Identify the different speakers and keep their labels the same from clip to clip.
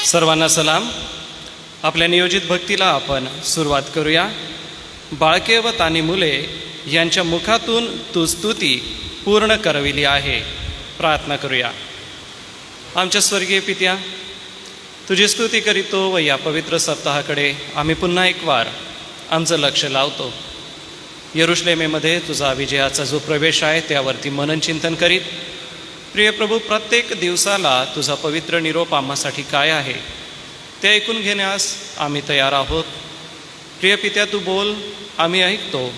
Speaker 1: सर्वांना सलाम. आपल्या नियोजित भक्तीला आपण सुरुवात करूया. बाळके व तानी मुले यांच्या मुखातून तू स्तुती पूर्ण करविली आहे. प्रार्थना करूया. आमच्या स्वर्गीय पित्या, तुझी स्तुती करीतो व या पवित्र सप्ताहाकडे आम्ही पुन्हा एक वार आमचं लक्ष लावतो. यरुशलेमेमध्ये तुझा विजयाचा जो प्रवेश आहे त्यावरती मनन चिंतन करीत, प्रिय प्रभू, प्रत्येक दिवसाला तुझा पवित्र निरोप आम्हासाठी काय आहे ते ऐकून घेण्यास आम्ही तयार आहोत. प्रिय पित्या, तू बोल, आम्ही ऐकतो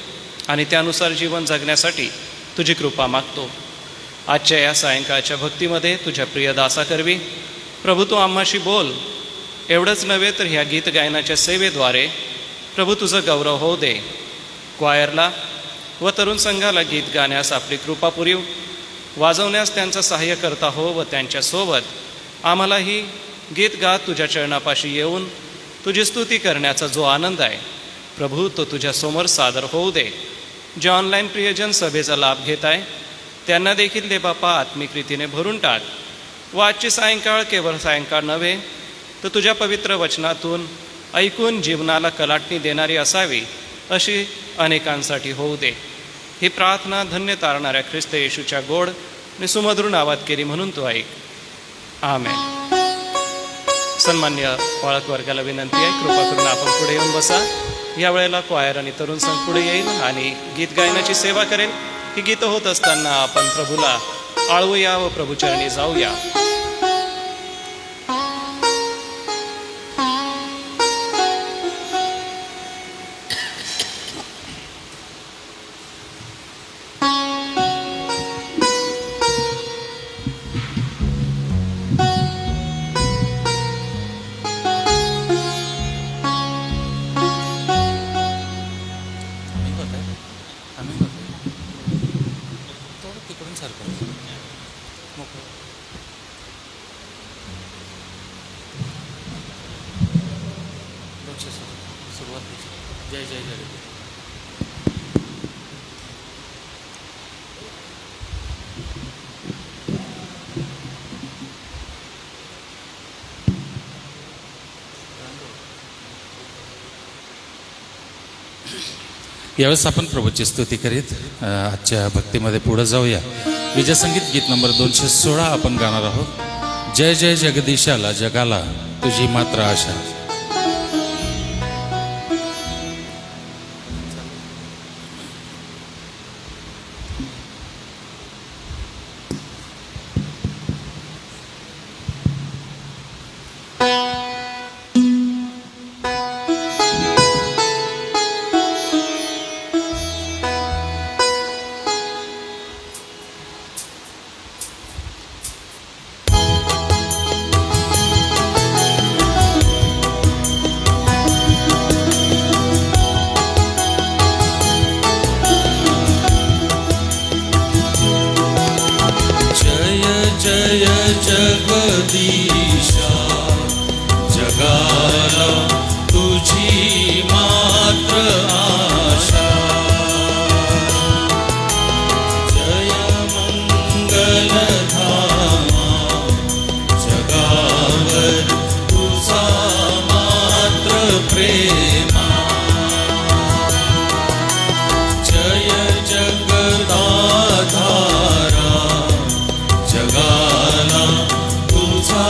Speaker 1: आणि त्यानुसार जीवन जगण्यासाठी तुझी कृपा मागतो. आजच्या या सायंकाळच्या भक्तीमध्ये तुझ्या प्रिय दासाकरवी प्रभू तू आम्हाशी बोल. एवढंच नव्हे तर ह्या गीत गायनाच्या सेवेद्वारे प्रभू तुझं गौरव होऊ दे. क्वायरला व तरुण संघाला गीत गाण्यास आपली कृपा पुरीव, वाजवण्यास त्यांचं सहाय्य करता हो व त्यांच्यासोबत आम्हालाही गीत गात तुझ्या चरणापाशी येऊन तुझी स्तुती करण्याचा जो आनंद आहे प्रभू तो तुझ्यासमोर सादर होऊ दे. जे ऑनलाईन प्रियजन सभेचा लाभ घेत आहे त्यांना देखील दे बापा आत्मिक रीतीने भरून टाक. व आजची सायंकाळ केवळ सायंकाळ नव्हे तर तुझ्या पवित्र वचनातून ऐकून जीवनाला कलाटणी देणारी असावी अशी अनेकांसाठी होऊ दे. ही प्रार्थना धन्य तारणाऱ्या ख्रिस्त येशूच्या गोड आणि सुमधुर नावात केली म्हणून तू ऐक. आमेन. सन्मान्य पाळक वर्गाला विनंती आहे, कृपा करून आपण पुढे येऊन बसा. यावेळेला क्वायर आणि तरुण संघ पुढे येईल आणि गीत गायनाची सेवा करेल. ही गीतं होत असताना आपण प्रभूला आळवूया व प्रभूचरणी जाऊया.
Speaker 2: यावेळेस आपण प्रभूची स्तुती करीत आजच्या भक्तीमध्ये पुढे जाऊया. विजय संगीत गीत नंबर 216 आपण गाणार आहोत. जय जय जगदीशाला जगाला तुझी मात्र आशा.
Speaker 3: जय जगदीशा जगाला तुझी मात्र आशा. जय मंगलधामा जगावर तुझा मात्र प्रेमा. जय जगदाधारा जगाला तुझा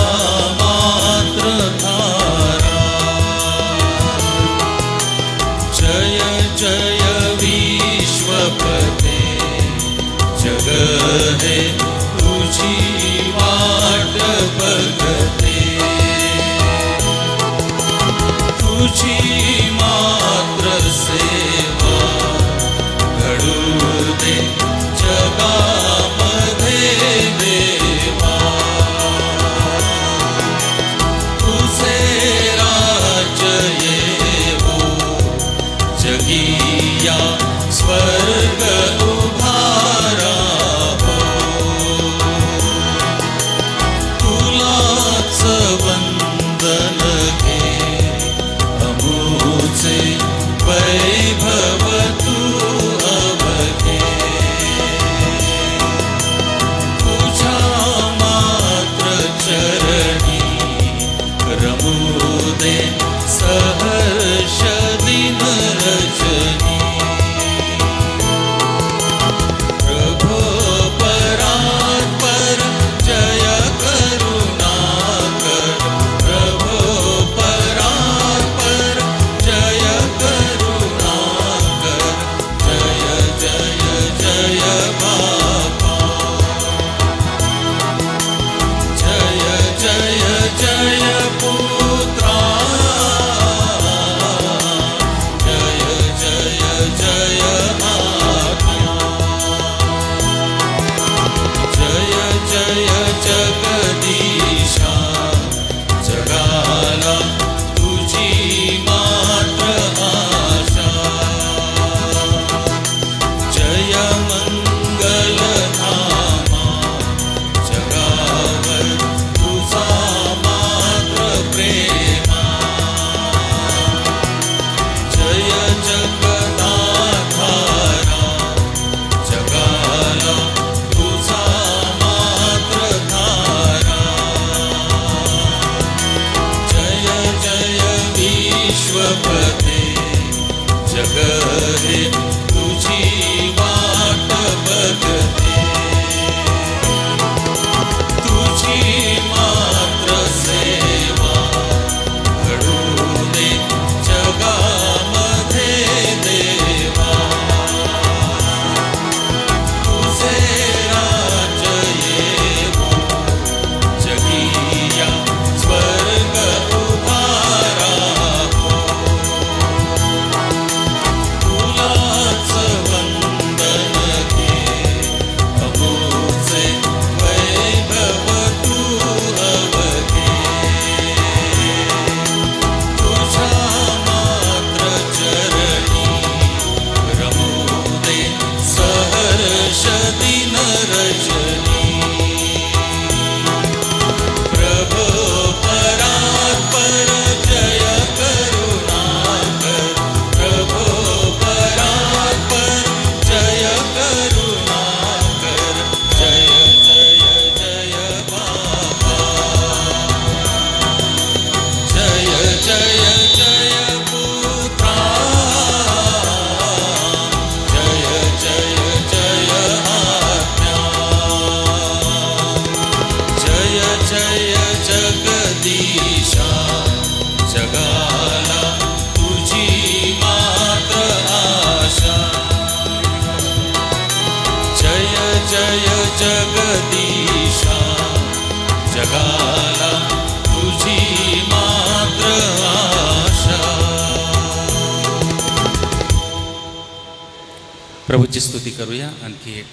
Speaker 2: प्रभूची स्तुती करूया. आणखी एक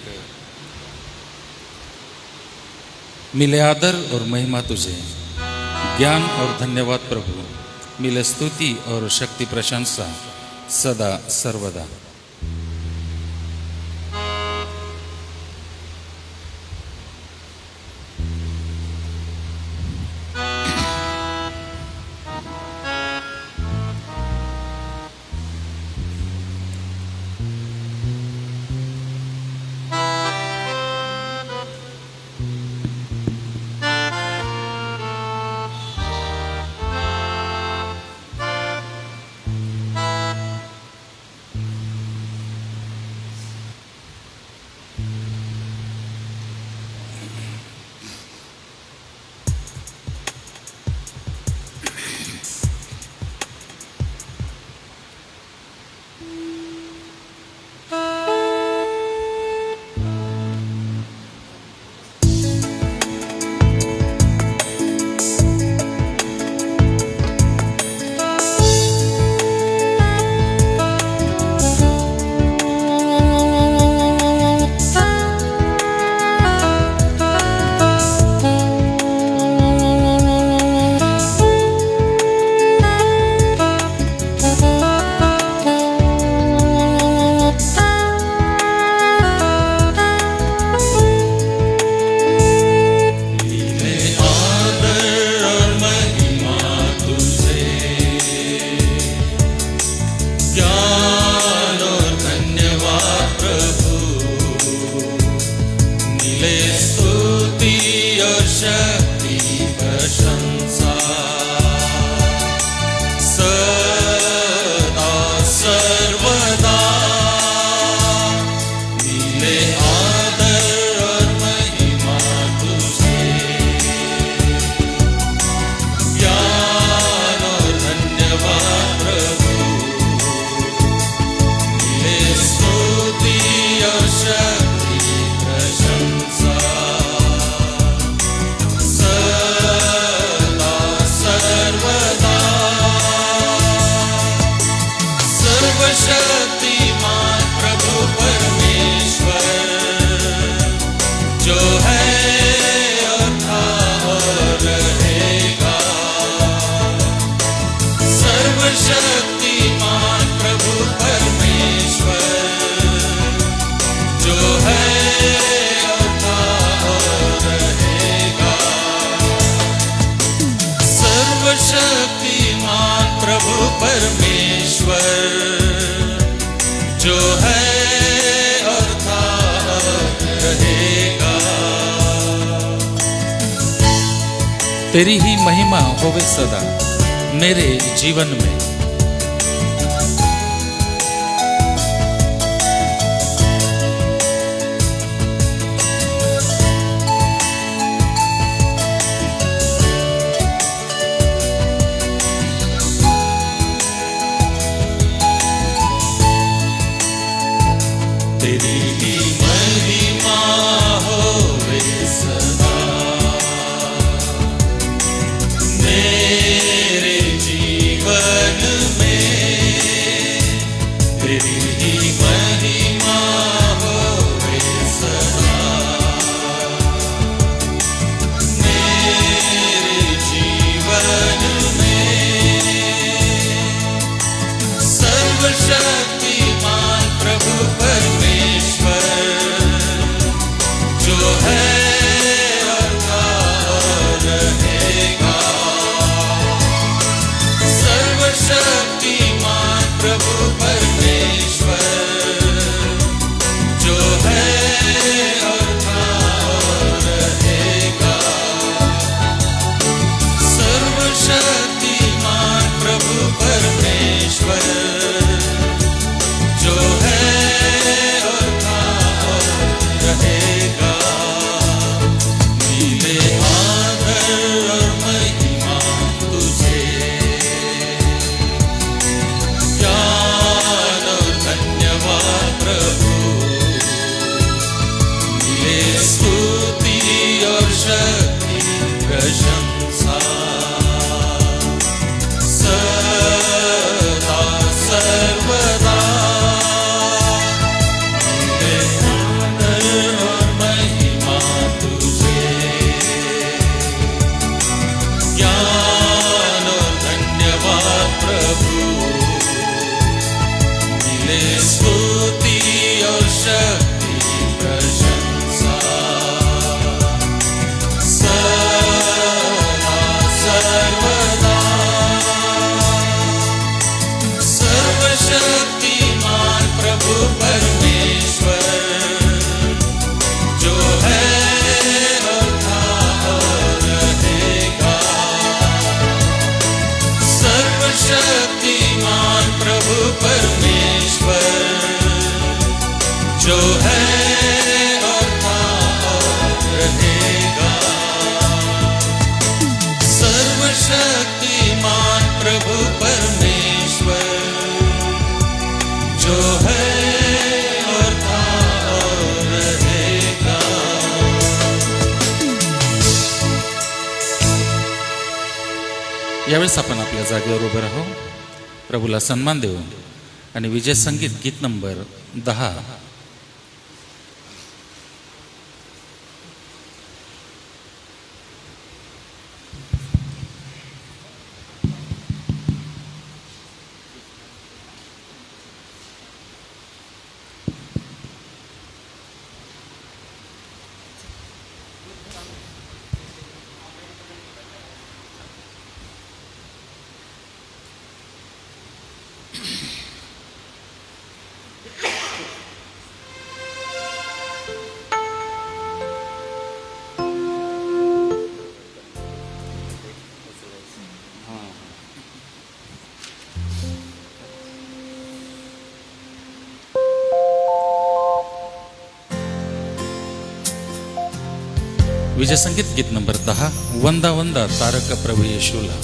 Speaker 2: मिले आदर और महिमा तुझे, ज्ञान और धन्यवाद प्रभु, मिले स्तुति और शक्ति प्रशंसा सदा सर्वदा. तेरी ही महिमा होवे सदा मेरे जीवन में.
Speaker 3: तेरी ही महिमा होवे सदा मेरे जीवन ज्ञान और धन्यवाद प्रभु, मिले स्तुति और शक्ति प्रशंसा सदा सर्वदा। सर्वशक्तिमान प्रभु परमेश्वर जो है और था और रहेगा। सर्वशक्तिमान प्रभु परमेश्वर जो है और था और रहेगा। सर्वशक्तिमान प्रभु परमेश्वर जो है और था और रहेगा।
Speaker 2: यावेळेस आपण आपल्या जागेवर उभे राहू, प्रभूला सन्मान देऊ आणि विजय संगीत गीत नंबर 10 विजय संगीत गीत नंबर 10 वंदा वंदा तारक प्रभू येशूला।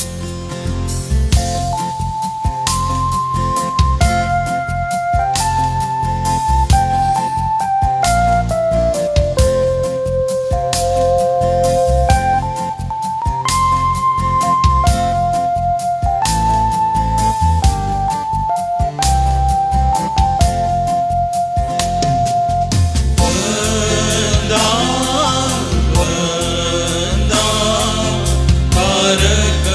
Speaker 3: तारक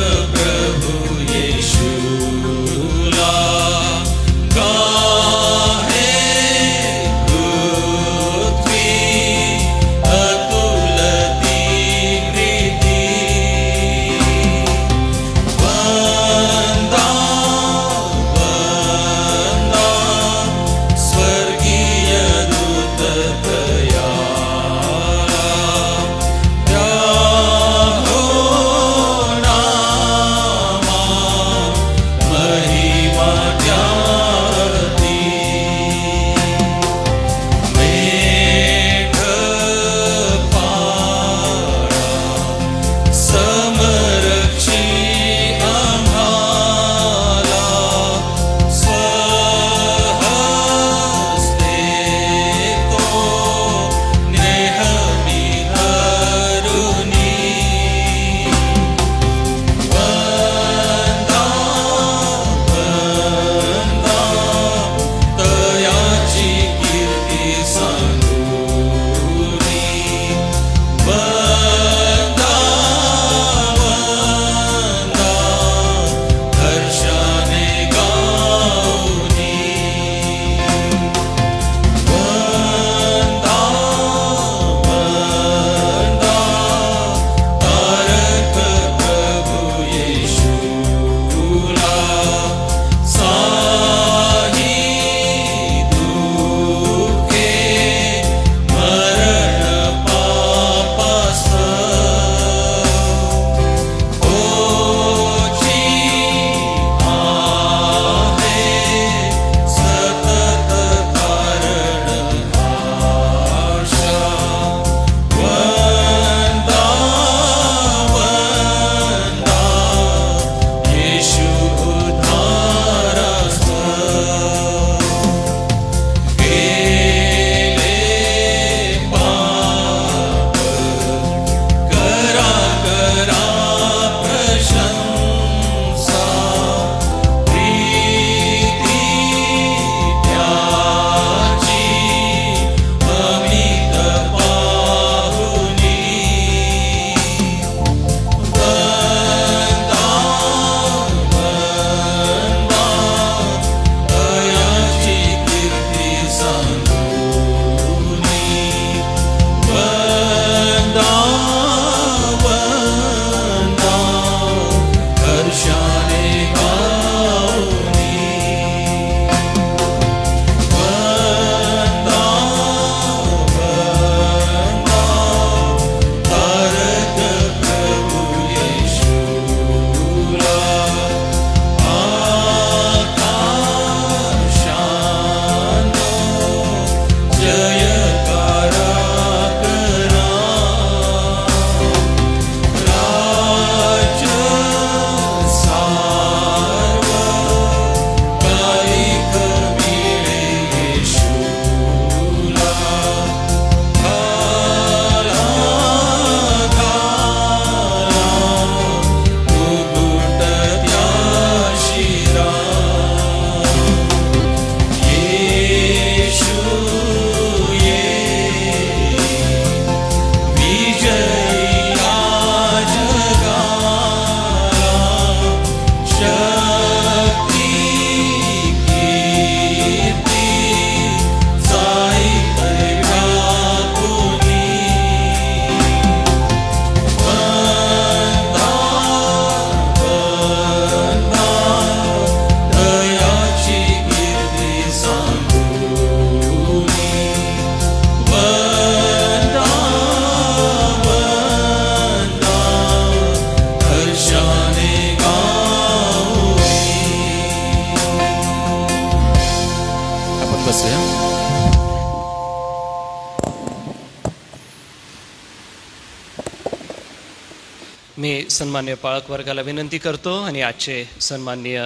Speaker 1: मी सन्मान्य पाळक वर्गाला विनंती करतो आणि आजचे सन्माननीय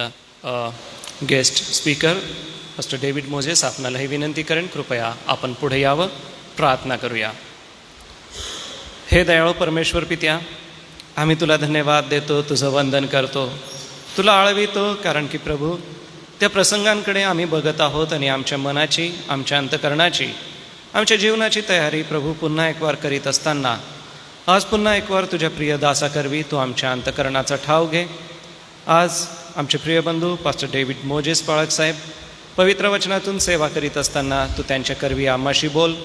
Speaker 1: guest speaker pastor David Moses आपणालाही विनंती करेन, कृपया आपण पुढे यावं, प्रार्थना करूया. हे दयाळू परमेश्वर पित्या, आम्ही तुला धन्यवाद देतो, तुझं वंदन करतो, तुला आळवितो, कारण की प्रभू त्या प्रसंगांकडे आम्ही बघत आहोत आणि आमच्या मनाची, आमच्या अंतकरणाची, आमच्या जीवनाची तयारी प्रभू पुन्हा एक वार करीत असताना आज पुन्हा एक वार तुझ्या प्रिय दासा करवी तू आमच्या अंतकरणाचा ठाव घे. आज आमचे प्रिय बंधू पास्टर डेव्हिड मोजेस पाळक साहेब पवित्र वचनातून सेवा करीत असताना तू त्यांच्या करवी आम्हाशी बोल.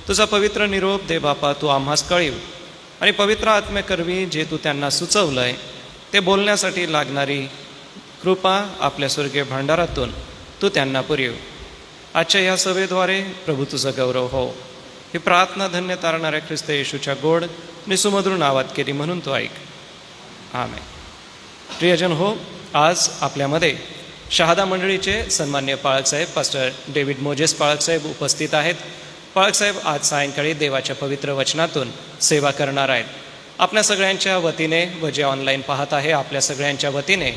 Speaker 1: तुझा पवित्र निरोप दे बापा, तू आम्हास कळीव आणि पवित्र आत्म्याकरवी जे तू त्यांना सुचवलं आहे ते बोलण्यासाठी लागणारी कृपा आपल्या स्वर्गीय भांडारातून तू त्यांना पुरव. आजच्या या सभेद्वारे प्रभू तुझा गौरव हो. ही प्रार्थना धन्य तारणाऱ्या ख्रिस्त येशूच्या गोड आणि सुमधुर नावात केली म्हणून तो ऐक. आमेन. प्रियजन हो, आज आपल्यामध्ये शहादा मंडळीचे सन्मान्य पाळकसाहेब पास्टर डेव्हिड मोजेस पाळकसाहेब उपस्थित आहेत. पाळकसाहेब आज सायंकाळी देवाच्या पवित्र वचनातून सेवा करणार आहेत. आपल्या सगळ्यांच्या वतीने व जे ऑनलाईन पाहत आहे आपल्या सगळ्यांच्या वतीने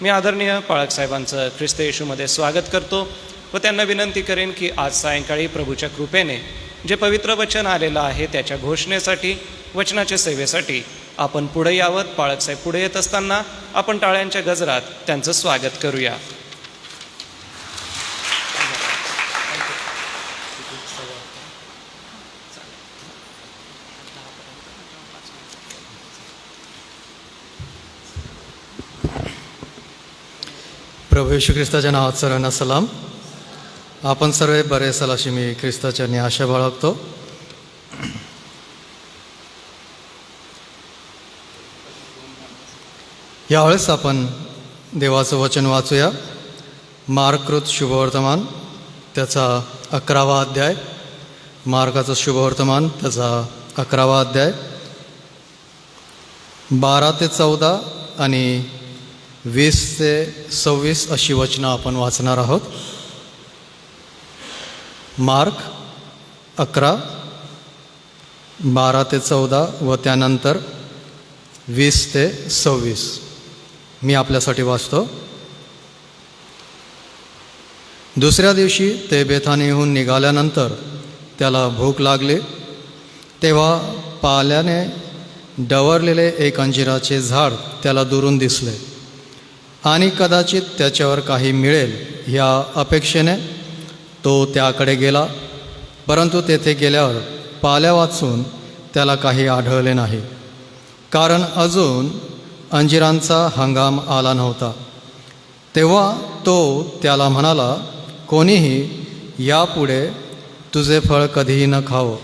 Speaker 1: मी आदरणीय पाळकसाहेबांचं ख्रिस्त येशूमध्ये स्वागत करतो व त्यांना विनंती करेन की आज सायंकाळी प्रभूच्या कृपेने जे पवित्र वचन आलेलं आहे त्याच्या घोषणेसाठी, वचनाच्या सेवेसाठी आपण पुढे यावं. पाळकसाहेब पुढे येत असताना आपण टाळ्यांच्या गजरात त्यांचं स्वागत करूया.
Speaker 4: प्रभू येशू ख्रिस्ताच्या नावात सर्वांना सलाम. आपण सर्व बरे असाल अशी मी ख्रिस्ताच्या आशा बाळगतो. यावेळेस आपण देवाचं वचन वाचूया. मार्ककृत शुभवर्तमान त्याचा 11वा अध्याय. मार्काचं शुभवर्तमान त्याचा 11वा अध्याय 12 ते 14 आणि 20 ते 26 अशी वचनं आपण वाचणार आहोत. मार्क 11, 12 ते 14 व त्यानंतर 20 ते 26 मी आपल्यासाठी वाचतो. दुसऱ्या दिवशी ते बेथानीहून निघाल्यानंतर त्याला भूक लागली. तेव्हा पाल्याने डवरलेले एक अंजिराचे झाड त्याला दुरून दिसले आणि कदाचित त्याच्यावर काही मिळेल ह्या अपेक्षेने तो त्याकडे गेला. परंतु तेथे गेल्यावर पाल्या वाचून त्याला काही आढळले नाही, कारण अजून अंजिरांचा हंगाम आला नव्हता. तेव्हा तो त्याला म्हणाला, कोणीही यापुढे तुझे फळ कधीही न खावं.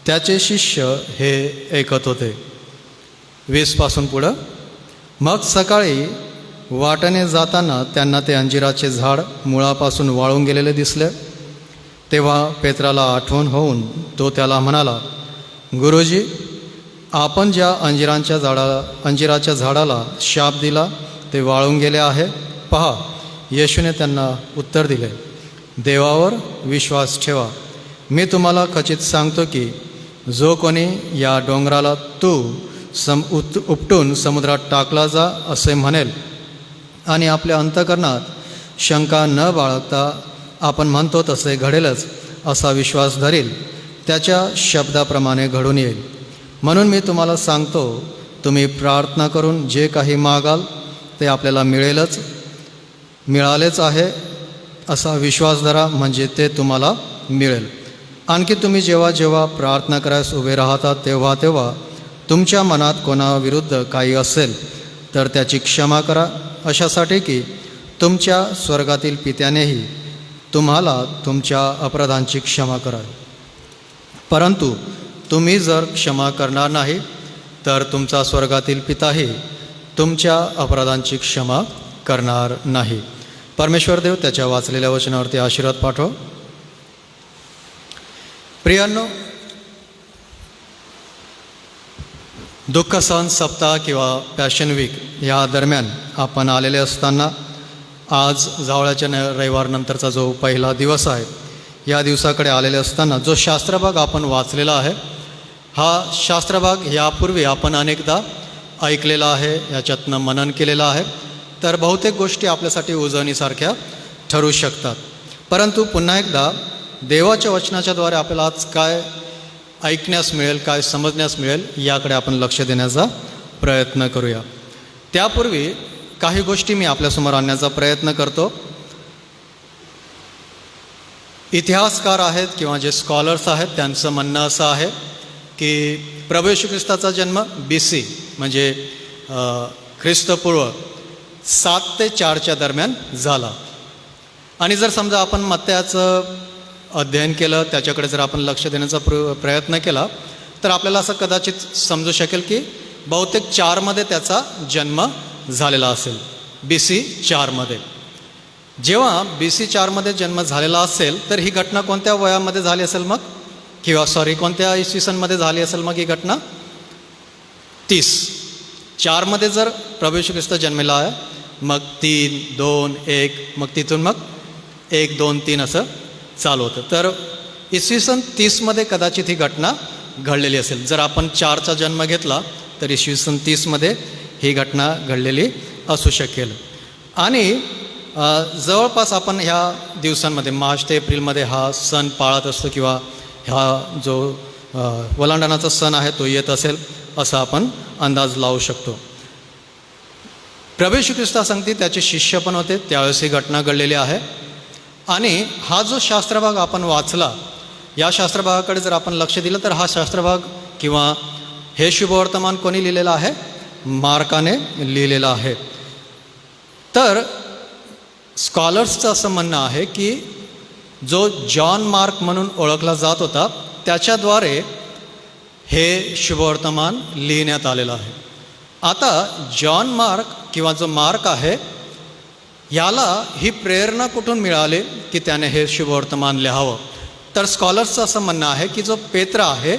Speaker 4: त्याचे शिष्य हे ऐकत होते. 20 पासून पुढं. मग सकाळी वाटेने जाताना त्यांना ते अंजिराचे झाड मुळापासून वाळून गेलेले दिसले. तेव्हा पेत्राला आठवण होऊन तो त्याला म्हणाला, गुरुजी, आपण ज्या अंजिराच्या झाडाला शाप दिला ते वाळून गेले आहे. पहा. येशूने त्यांना उत्तर दिले, देवावर विश्वास ठेवा. मी तुम्हाला खचित सांगतो की जो कोणी या डोंगराला तू उपटून समुद्रात टाकला जा असे म्हणेल आणि आपल्या अंतःकरणात शंका न बाळगता आपण म्हणतो तसे घडेलच असा विश्वास धरील, त्याच्या शब्दाप्रमाणे घडून येईल. म्हणून मी तुम्हाला सांगतो, तुम्ही प्रार्थना करून जे काही मागाल ते आपल्याला मिळालेच आहे असा विश्वास धरा, म्हणजे ते तुम्हाला मिळेल. आणखी तुम्ही जेव्हा जेव्हा प्रार्थना करायस उभे राहता तेव्हा तेव्हा तुमच्या मनात कोणाविरुद्ध काही असेल तर त्याची क्षमा करा, अशासाठी की तुमच्या स्वर्गातील पित्यानेही तुम्हाला तुमच्या अपराधांची क्षमा करावी. परंतु तुम्ही जर क्षमा करणार नाही तर तुमचा स्वर्गातील पिताही तुमच्या अपराधांची क्षमा करणार नाही. परमेश्वर देव त्याच्या वाचलेल्या वचनावरती आशीर्वाद पाठव. प्रियांनो, दुःख सहन सप्ताह किंवा पॅशन वीक या दरम्यान आपण आलेले असताना आज जावळाच्या रविवारनंतरचा जो पहिला दिवस आहे, या दिवसाकडे आलेले असताना जो शास्त्रभाग आपण वाचलेला आहे, हा शास्त्रभाग यापूर्वी आपण अनेकदा ऐकलेलं आहे, याच्यातनं मनन केलेलं आहे, तर बहुतेक गोष्टी आपल्यासाठी उजळणीसारख्या ठरू शकतात. परंतु पुन्हा एकदा देवाच्या वचनाच्याद्वारे आपल्याला आज काय ऐकण्यास मिळेल, काय समजण्यास मिळेल, याकडे आपण लक्ष देण्याचा प्रयत्न करूया. त्यापूर्वी काही गोष्टी मी आपल्यासमोर आणण्याचा प्रयत्न करतो. इतिहासकार आहेत किंवा जे स्कॉलर्स आहेत त्यांचं म्हणणं असं आहे की प्रभू येशू ख्रिस्ताचा जन्म BC म्हणजे ख्रिस्तपूर्व 7 ते 4च्या दरम्यान झाला. आणि जर समजा आपण मत्त्याचं अध्ययन केलं, त्याच्याकडे जर आपण लक्ष देण्याचा प्रयत्न केला तर आपल्याला असं कदाचित समजू शकेल की बहुतेक 4मध्ये त्याचा जन्म झालेला असेल, BC 4मध्ये. जेव्हा BC 4मध्ये जन्म झालेला असेल तर ही घटना कोणत्या वयामध्ये झाली असेल मग, किंवा कोणत्या इसवी सनमध्ये झाली असेल मग ही घटना? 30. 4मध्ये जर प्रभू येशू ख्रिस्त जन्मेला आहे, मग 3, 2, 1, मग तिथून मग 1, 2, 3 असं चालू होतं. तर इसवी सन 30मध्ये कदाचित ही घटना घडलेली असेल. जर आपण 4चा जन्म घेतला तर इसवी सन 30मध्ये ही घटना घडलेली असू शकेल. आणि जवळपास आपण ह्या दिवसांमध्ये मार्च ते एप्रिलमध्ये हा सण पाळत असतो, किंवा हा जो ओलांडणाचा सण आहे तो येत असेल असं आपण अंदाज लावू शकतो. प्रभू येशू ख्रिस्ता सांगते त्याचे शिष्य पण होते, त्यावेळेस ही घटना घडलेली आहे. आणि हा जो शास्त्रभाग आपण वाचला, या शास्त्रभागाकडे जर आपण लक्ष दिलं तर हा शास्त्रभाग किंवा हे शुभवर्तमान कोणी लिहिलेलं आहे? मार्काने लिहिलेलं आहे. तर स्कॉलर्सचं असं म्हणणं आहे की जो जॉन मार्क म्हणून ओळखला जात होता त्याच्याद्वारे हे शुभवर्तमान लिहिण्यात आलेलं आहे. आता जॉन मार्क किंवा जो मार्क आहे याला ही प्रेरणा कुठून मिळाली की त्याने हे शुभवर्तमान लिहावं? तर स्कॉलर्सचं असं म्हणणं आहे की जो पेत्र आहे,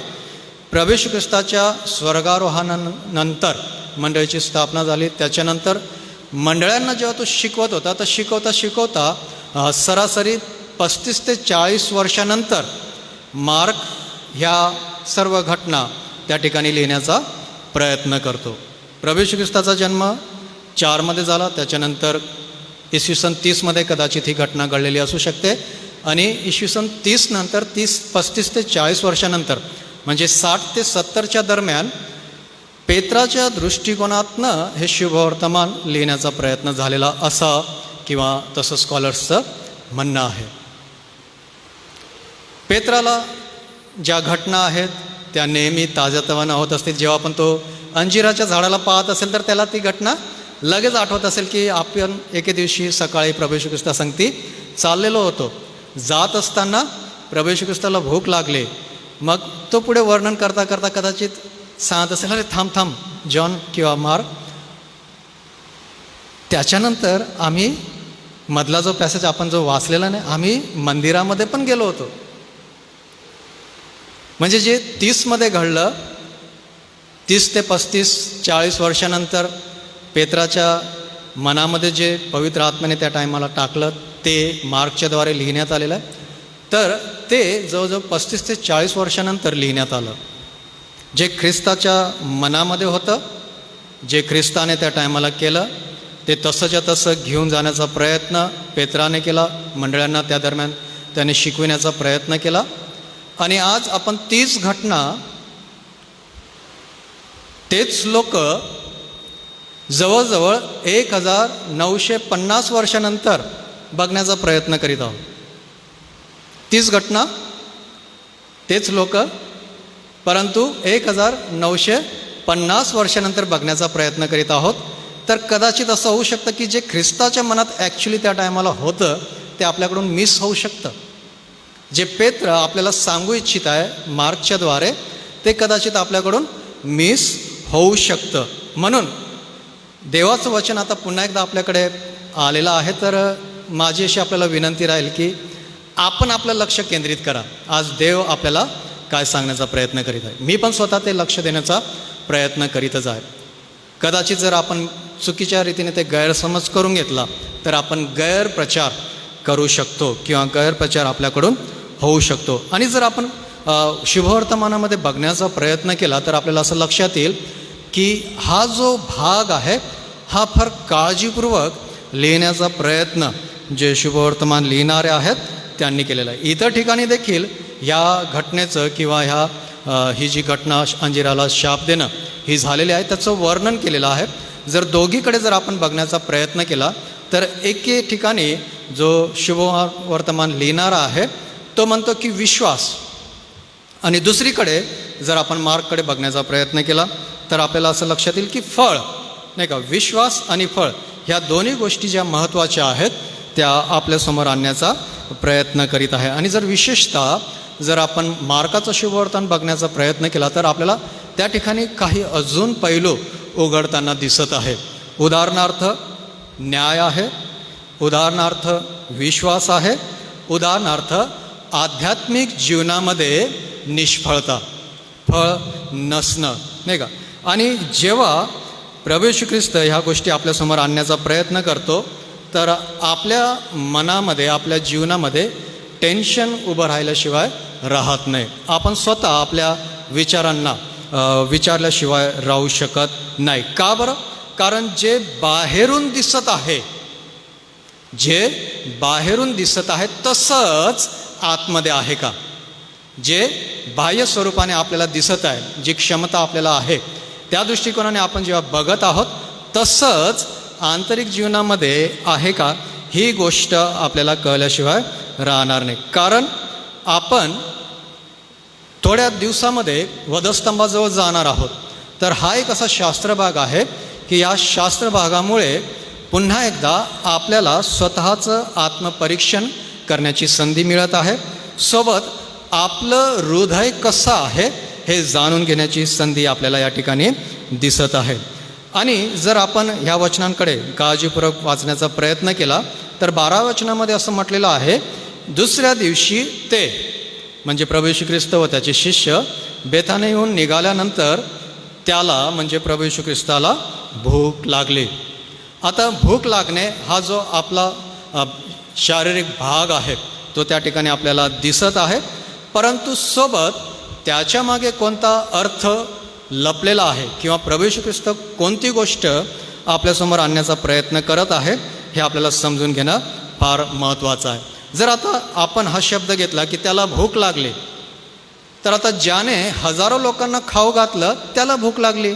Speaker 4: प्रभू येशू ख्रिस्ताच्या स्वर्गारोहणानंतर मंडळीची स्थापना झाली, त्याच्यानंतर मंडळांना जेव्हा तो शिकवत होता तर शिकवता सरासरी 35 ते 40 वर्षानंतर मार्क ह्या सर्व घटना त्या ठिकाणी लिहिण्याचा प्रयत्न करतो. प्रभू येशू ख्रिस्ताचा जन्म 4मध्ये झाला, त्याच्यानंतर इसवी सन 30मध्ये कदाचित ही घटना घडलेली असू शकते. आणि इसवी सन 30 नंतर 35 ते 40 वर्षानंतर म्हणजे 60 ते 70च्या दरम्यान पेत्राच्या दृष्टिकोनातनं हे शुभवर्तमान लिहिण्याचा प्रयत्न झालेला असा किंवा तसं स्कॉलर्सचं म्हणणं आहे. पेत्राला ज्या घटना आहेत त्या नेहमी ताज्यातवानं होत असतील. जेव्हा आपण तो अंजिराच्या झाडाला पाहत असेल तर त्याला ती घटना लगेच आठवत असेल की आपण एके दिवशी सकाळी प्रभू येशू ख्रिस्ता सांगती चाललेलो होतो, जात असताना प्रभू येशू ख्रिस्ताला भूक लागली. मग तो पुढे वर्णन करता करता कदाचित सांगत असेल, अरे थांब जॉन किंवा मार्क. त्याच्यानंतर आम्ही मधला जो पॅसेज आपण जो वाचलेला नाही, आम्ही मंदिरामध्ये पण गेलो होतो. म्हणजे जे 30मध्ये घडलं, 30 ते 35 40 वर्षानंतर पेत्राच्या मनामध्ये जे पवित्र आत्म्याने त्या टायमाला टाकलं ते मार्कच्याद्वारे लिहिण्यात आलेलं आहे. तर ते जवळजवळ 35 ते 40 वर्षानंतर लिहिण्यात आलं. जे ख्रिस्ताच्या मनामध्ये होतं, जे ख्रिस्ताने त्या टायमाला केलं ते तसंच्या तसं घेऊन जाण्याचा प्रयत्न पेत्राने केला. मंडळांना त्या दरम्यान त्याने शिकविण्याचा प्रयत्न केला. आणि आज आपण तीच घटना तेच लोक जवळजवळ 1950 वर्षानंतर बघण्याचा प्रयत्न करीत आहोत. तीच घटना तेच लोक परंतु 1950 वर्षानंतर बघण्याचा प्रयत्न करीत आहोत. तर कदाचित असं होऊ शकतं की जे ख्रिस्ताच्या मनात ॲक्च्युली त्या टायमाला होतं ते आपल्याकडून मिस होऊ शकतं. जे पेत्र आपल्याला सांगू इच्छित आहे मार्कच्याद्वारे ते कदाचित आपल्याकडून मिस होऊ शकतं. म्हणून देवाचं वचन आता पुन्हा एकदा आपल्याकडे आलेलं आहे. तर माझी अशी आपल्याला विनंती राहील की आपण आपलं लक्ष केंद्रित करा. आज देव आपल्याला काय सांगण्याचा प्रयत्न करीत आहे. मी पण स्वतः ते लक्ष देण्याचा प्रयत्न करीतच आहे. कदाचित जर आपण चुकीच्या रीतीने ते गैरसमज करून घेतला तर आपण गैरप्रचार करू शकतो किंवा गैरप्रचार आपल्याकडून होऊ शकतो. आणि जर आपण शुभवर्तमानामध्ये बघण्याचा प्रयत्न केला तर आपल्याला असं लक्षात येईल की हा जो भाग आहे हा फार काळजीपूर्वक लिहिण्याचा प्रयत्न जे शुभवर्तमान लिहिणारे आहेत त्यांनी केलेला आहे. इतर ठिकाणी देखील ह्या घटनेचं किंवा ही जी घटना अंजिराला शाप देणं ही झालेली आहे त्याचं वर्णन केलेलं आहे. जर दोघीकडे जर आपण बघण्याचा प्रयत्न केला तर एके ठिकाणी जो शुभवर्तमान लिहिणारा आहे तो म्हणतो की विश्वास, आणि दुसरीकडे जर आपण मार्ककडे बघण्याचा प्रयत्न केला तर आपल्याला असं लक्षात येईल की फळ, नाही का, विश्वास आणि फळ ह्या दोन्ही गोष्टी ज्या महत्त्वाच्या आहेत त्या आपल्यासमोर आणण्याचा प्रयत्न करीत आहे. आणि जर विशेषतः जर आपण मार्काचं शुभवर्तमान बघण्याचा प्रयत्न केला तर आपल्याला त्या ठिकाणी काही अजून पैलू उघडताना दिसत आहे. उदाहरणार्थ न्याय आहे, उदाहरणार्थ विश्वास आहे, उदाहरणार्थ आध्यात्मिक जीवनामध्ये निष्फळता, फळ नसणं, नाही का. आणि जेव्हा प्रभू येशू ख्रिस्त ह्या गोष्टी आपल्यासमोर आणण्याचा प्रयत्न करतो तर आपल्या मनामध्ये, आपल्या जीवनामध्ये टेन्शन उभं राहिल्याशिवाय राहत नाही. आपण स्वतः आपल्या विचारांना विचारल्याशिवाय राहू शकत नाही. का बरं? कारण जे बाहेरून दिसत आहे, जे बाहेरून दिसत आहे तसंच आतमध्ये आहे का? जे बाह्य स्वरूपाने आपल्याला दिसत आहे, जी क्षमता आपल्याला आहे त्या दृष्टिकोनाने आपण जेव्हा बघत आहोत तसंच आंतरिक जीवनामध्ये आहे का, ही गोष्ट आपल्याला कळल्याशिवाय राहणार नाही. कारण आपण थोड्या दिवसामध्ये वधस्तंभाजवळ जाणार आहोत. तर हा एक असा शास्त्रभाग आहे की या शास्त्रभागामुळे पुन्हा एकदा आपल्याला स्वतःचं आत्मपरीक्षण करण्याची संधी मिळत आहे. सोबत आपलं हृदय कसं आहे हे जाणून घेण्याची संधी आपल्याला या ठिकाणी दिसत आहे. आणि जर आपण ह्या वचनांकडे काळजीपूर्वक वाचण्याचा प्रयत्न केला तर 12 वचनामध्ये असं म्हटलेलं आहे, दुसऱ्या दिवशी ते म्हणजे प्रभू येशू ख्रिस्त व त्याचे शिष्य बेथानिहून निघाल्यानंतर त्याला म्हणजे प्रभू येशू ख्रिस्ताला भूक लागली. आता भूक लागणे हा जो आपला शारीरिक भाग आहे तो त्या ठिकाणी आपल्याला दिसत आहे, परंतु सोबत त्याच्या मागे कोणता अर्थ लपलेला आहे किंवा प्रभू येशू ख्रिस्त कोणती गोष्ट आपल्यासमोर आणण्याचा प्रयत्न करत आहे हे आपल्याला समजून घेणं फार महत्त्वाचं आहे. जर आता आपण हा शब्द घेतला की त्याला भूक लागली, तर आता ज्याने हजारो लोकांना खाऊ घातलं त्याला भूक लागली.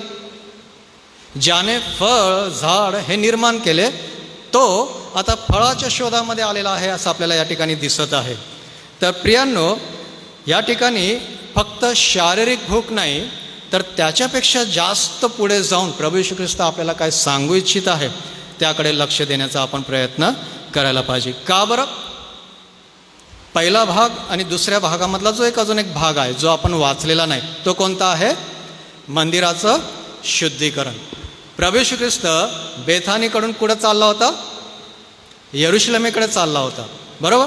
Speaker 4: ज्याने फळ झाड हे निर्माण केले तो आता फळाच्या शोधामध्ये आलेला आहे असं आपल्याला या ठिकाणी दिसत आहे. तर प्रियांनो, या ठिकाणी फक्त शारीरिक भूक नाही तर त्याच्यापेक्षा जास्त पुढे जाऊन प्रभू येशू ख्रिस्त आपल्याला काय सांगू इच्छित आहे त्याकडे लक्ष देण्याचा आपण प्रयत्न करायला पाहिजे. का बरं? पहिला भाग आणि दुसऱ्या भागामधला जो अजून एक भाग आहे जो आपण वाचलेला नाही तो कोणता आहे? मंदिराचं शुद्धीकरण. प्रभू येशू ख्रिस्त बेथानीकडून कुठं चालला होता? यरुशलेमेकडे चालला होता, बरोबर.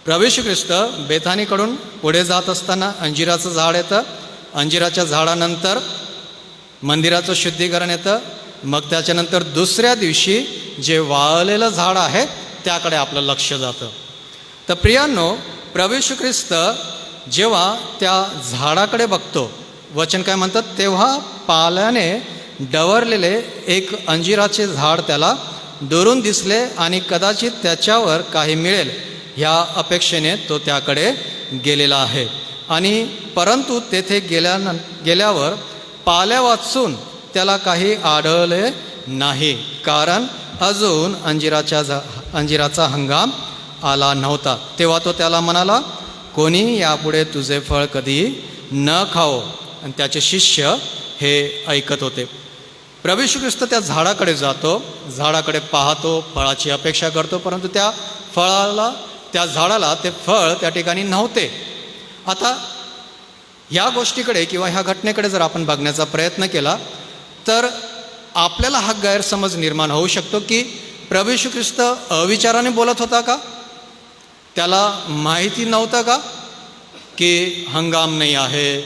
Speaker 4: प्रभू येशू ख्रिस्त बेथानीकडून पुढे जात असताना अंजिराचं झाड येतं, अंजिराच्या झाडानंतर मंदिराचं शुद्धीकरण येतं, मग त्याच्यानंतर दुसऱ्या दिवशी जे वाळलेलं झाड आहे त्याकडे आपलं लक्ष जातं. तर प्रियांनो, प्रभू येशू ख्रिस्त जेव्हा त्या झाडाकडे बघतो, वचन काय म्हणतात, तेव्हा पाल्याने डवरलेले एक अंजिराचे झाड त्याला दुरून दिसले आणि कदाचित त्याच्यावर काही मिळेल ह्या अपेक्षेने तो त्याकडे गेलेला आहे. आणि परंतु तेथे गेल्यावर पाल्या वाचून त्याला काही आढळले नाही, कारण अजून अंजिराचा हंगाम आला नव्हता. तेव्हा तो त्याला म्हणाला, कोणी यापुढे तुझे फळ कधी न खाओ. आणि त्याचे शिष्य हे ऐकत होते. प्रभू येशू ख्रिस्त त्या झाडाकडे जातो, झाडाकडे पाहतो, फळाची अपेक्षा करतो, परंतु त्या झाडाला ते फळ त्या ठिकाणी नव्हते. आता ह्या गोष्टीकडे किंवा ह्या घटनेकडे जर आपण बघण्याचा प्रयत्न केला तर आपल्याला हा गैरसमज निर्माण होऊ शकतो की प्रभू येशू ख्रिस्त अविचाराने बोलत होता का? त्याला माहिती नव्हतं का की हंगाम नाही आहे,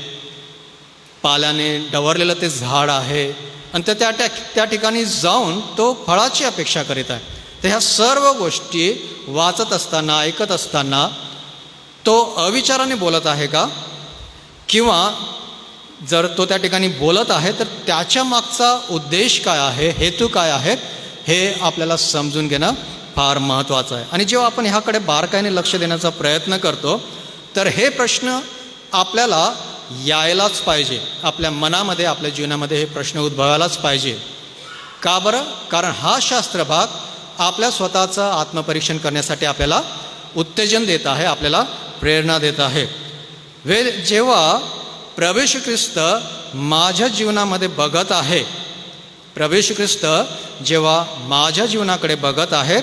Speaker 4: पाल्याने डवरलेलं ते झाड आहे, आणि त्या ठिकाणी जाऊन तो फळाची अपेक्षा करीत आहे. तर ह्या सर्व गोष्टी वाचत असताना, ऐकत असताना तो अविचाराने बोलत आहे का, किंवा जर तो त्या ठिकाणी बोलत आहे तर त्याच्या मागचा उद्देश काय आहे, हेतू काय आहे, हे आपल्याला समजून घेणं फार महत्त्वाचं आहे. आणि जेव्हा आपण ह्याकडे बारकाईने लक्ष देण्याचा प्रयत्न करतो तर हे प्रश्न आपल्याला यायलाच पाहिजे, आपल्या मनामध्ये, आपल्या जीवनामध्ये हे प्रश्न उद्भवायलाच पाहिजे. का बरं? कारण हा शास्त्र भाग आपल्या स्वतःचं आत्मपरीक्षण करण्यासाठी आपल्याला उत्तेजन देत आहे, आपल्याला प्रेरणा देत आहे. जेव्हा प्रभू येशू ख्रिस्त माझ्या जीवनामध्ये बघत आहे, प्रभू येशू ख्रिस्त जेव्हा माझ्या जीवनाकडे बघत आहे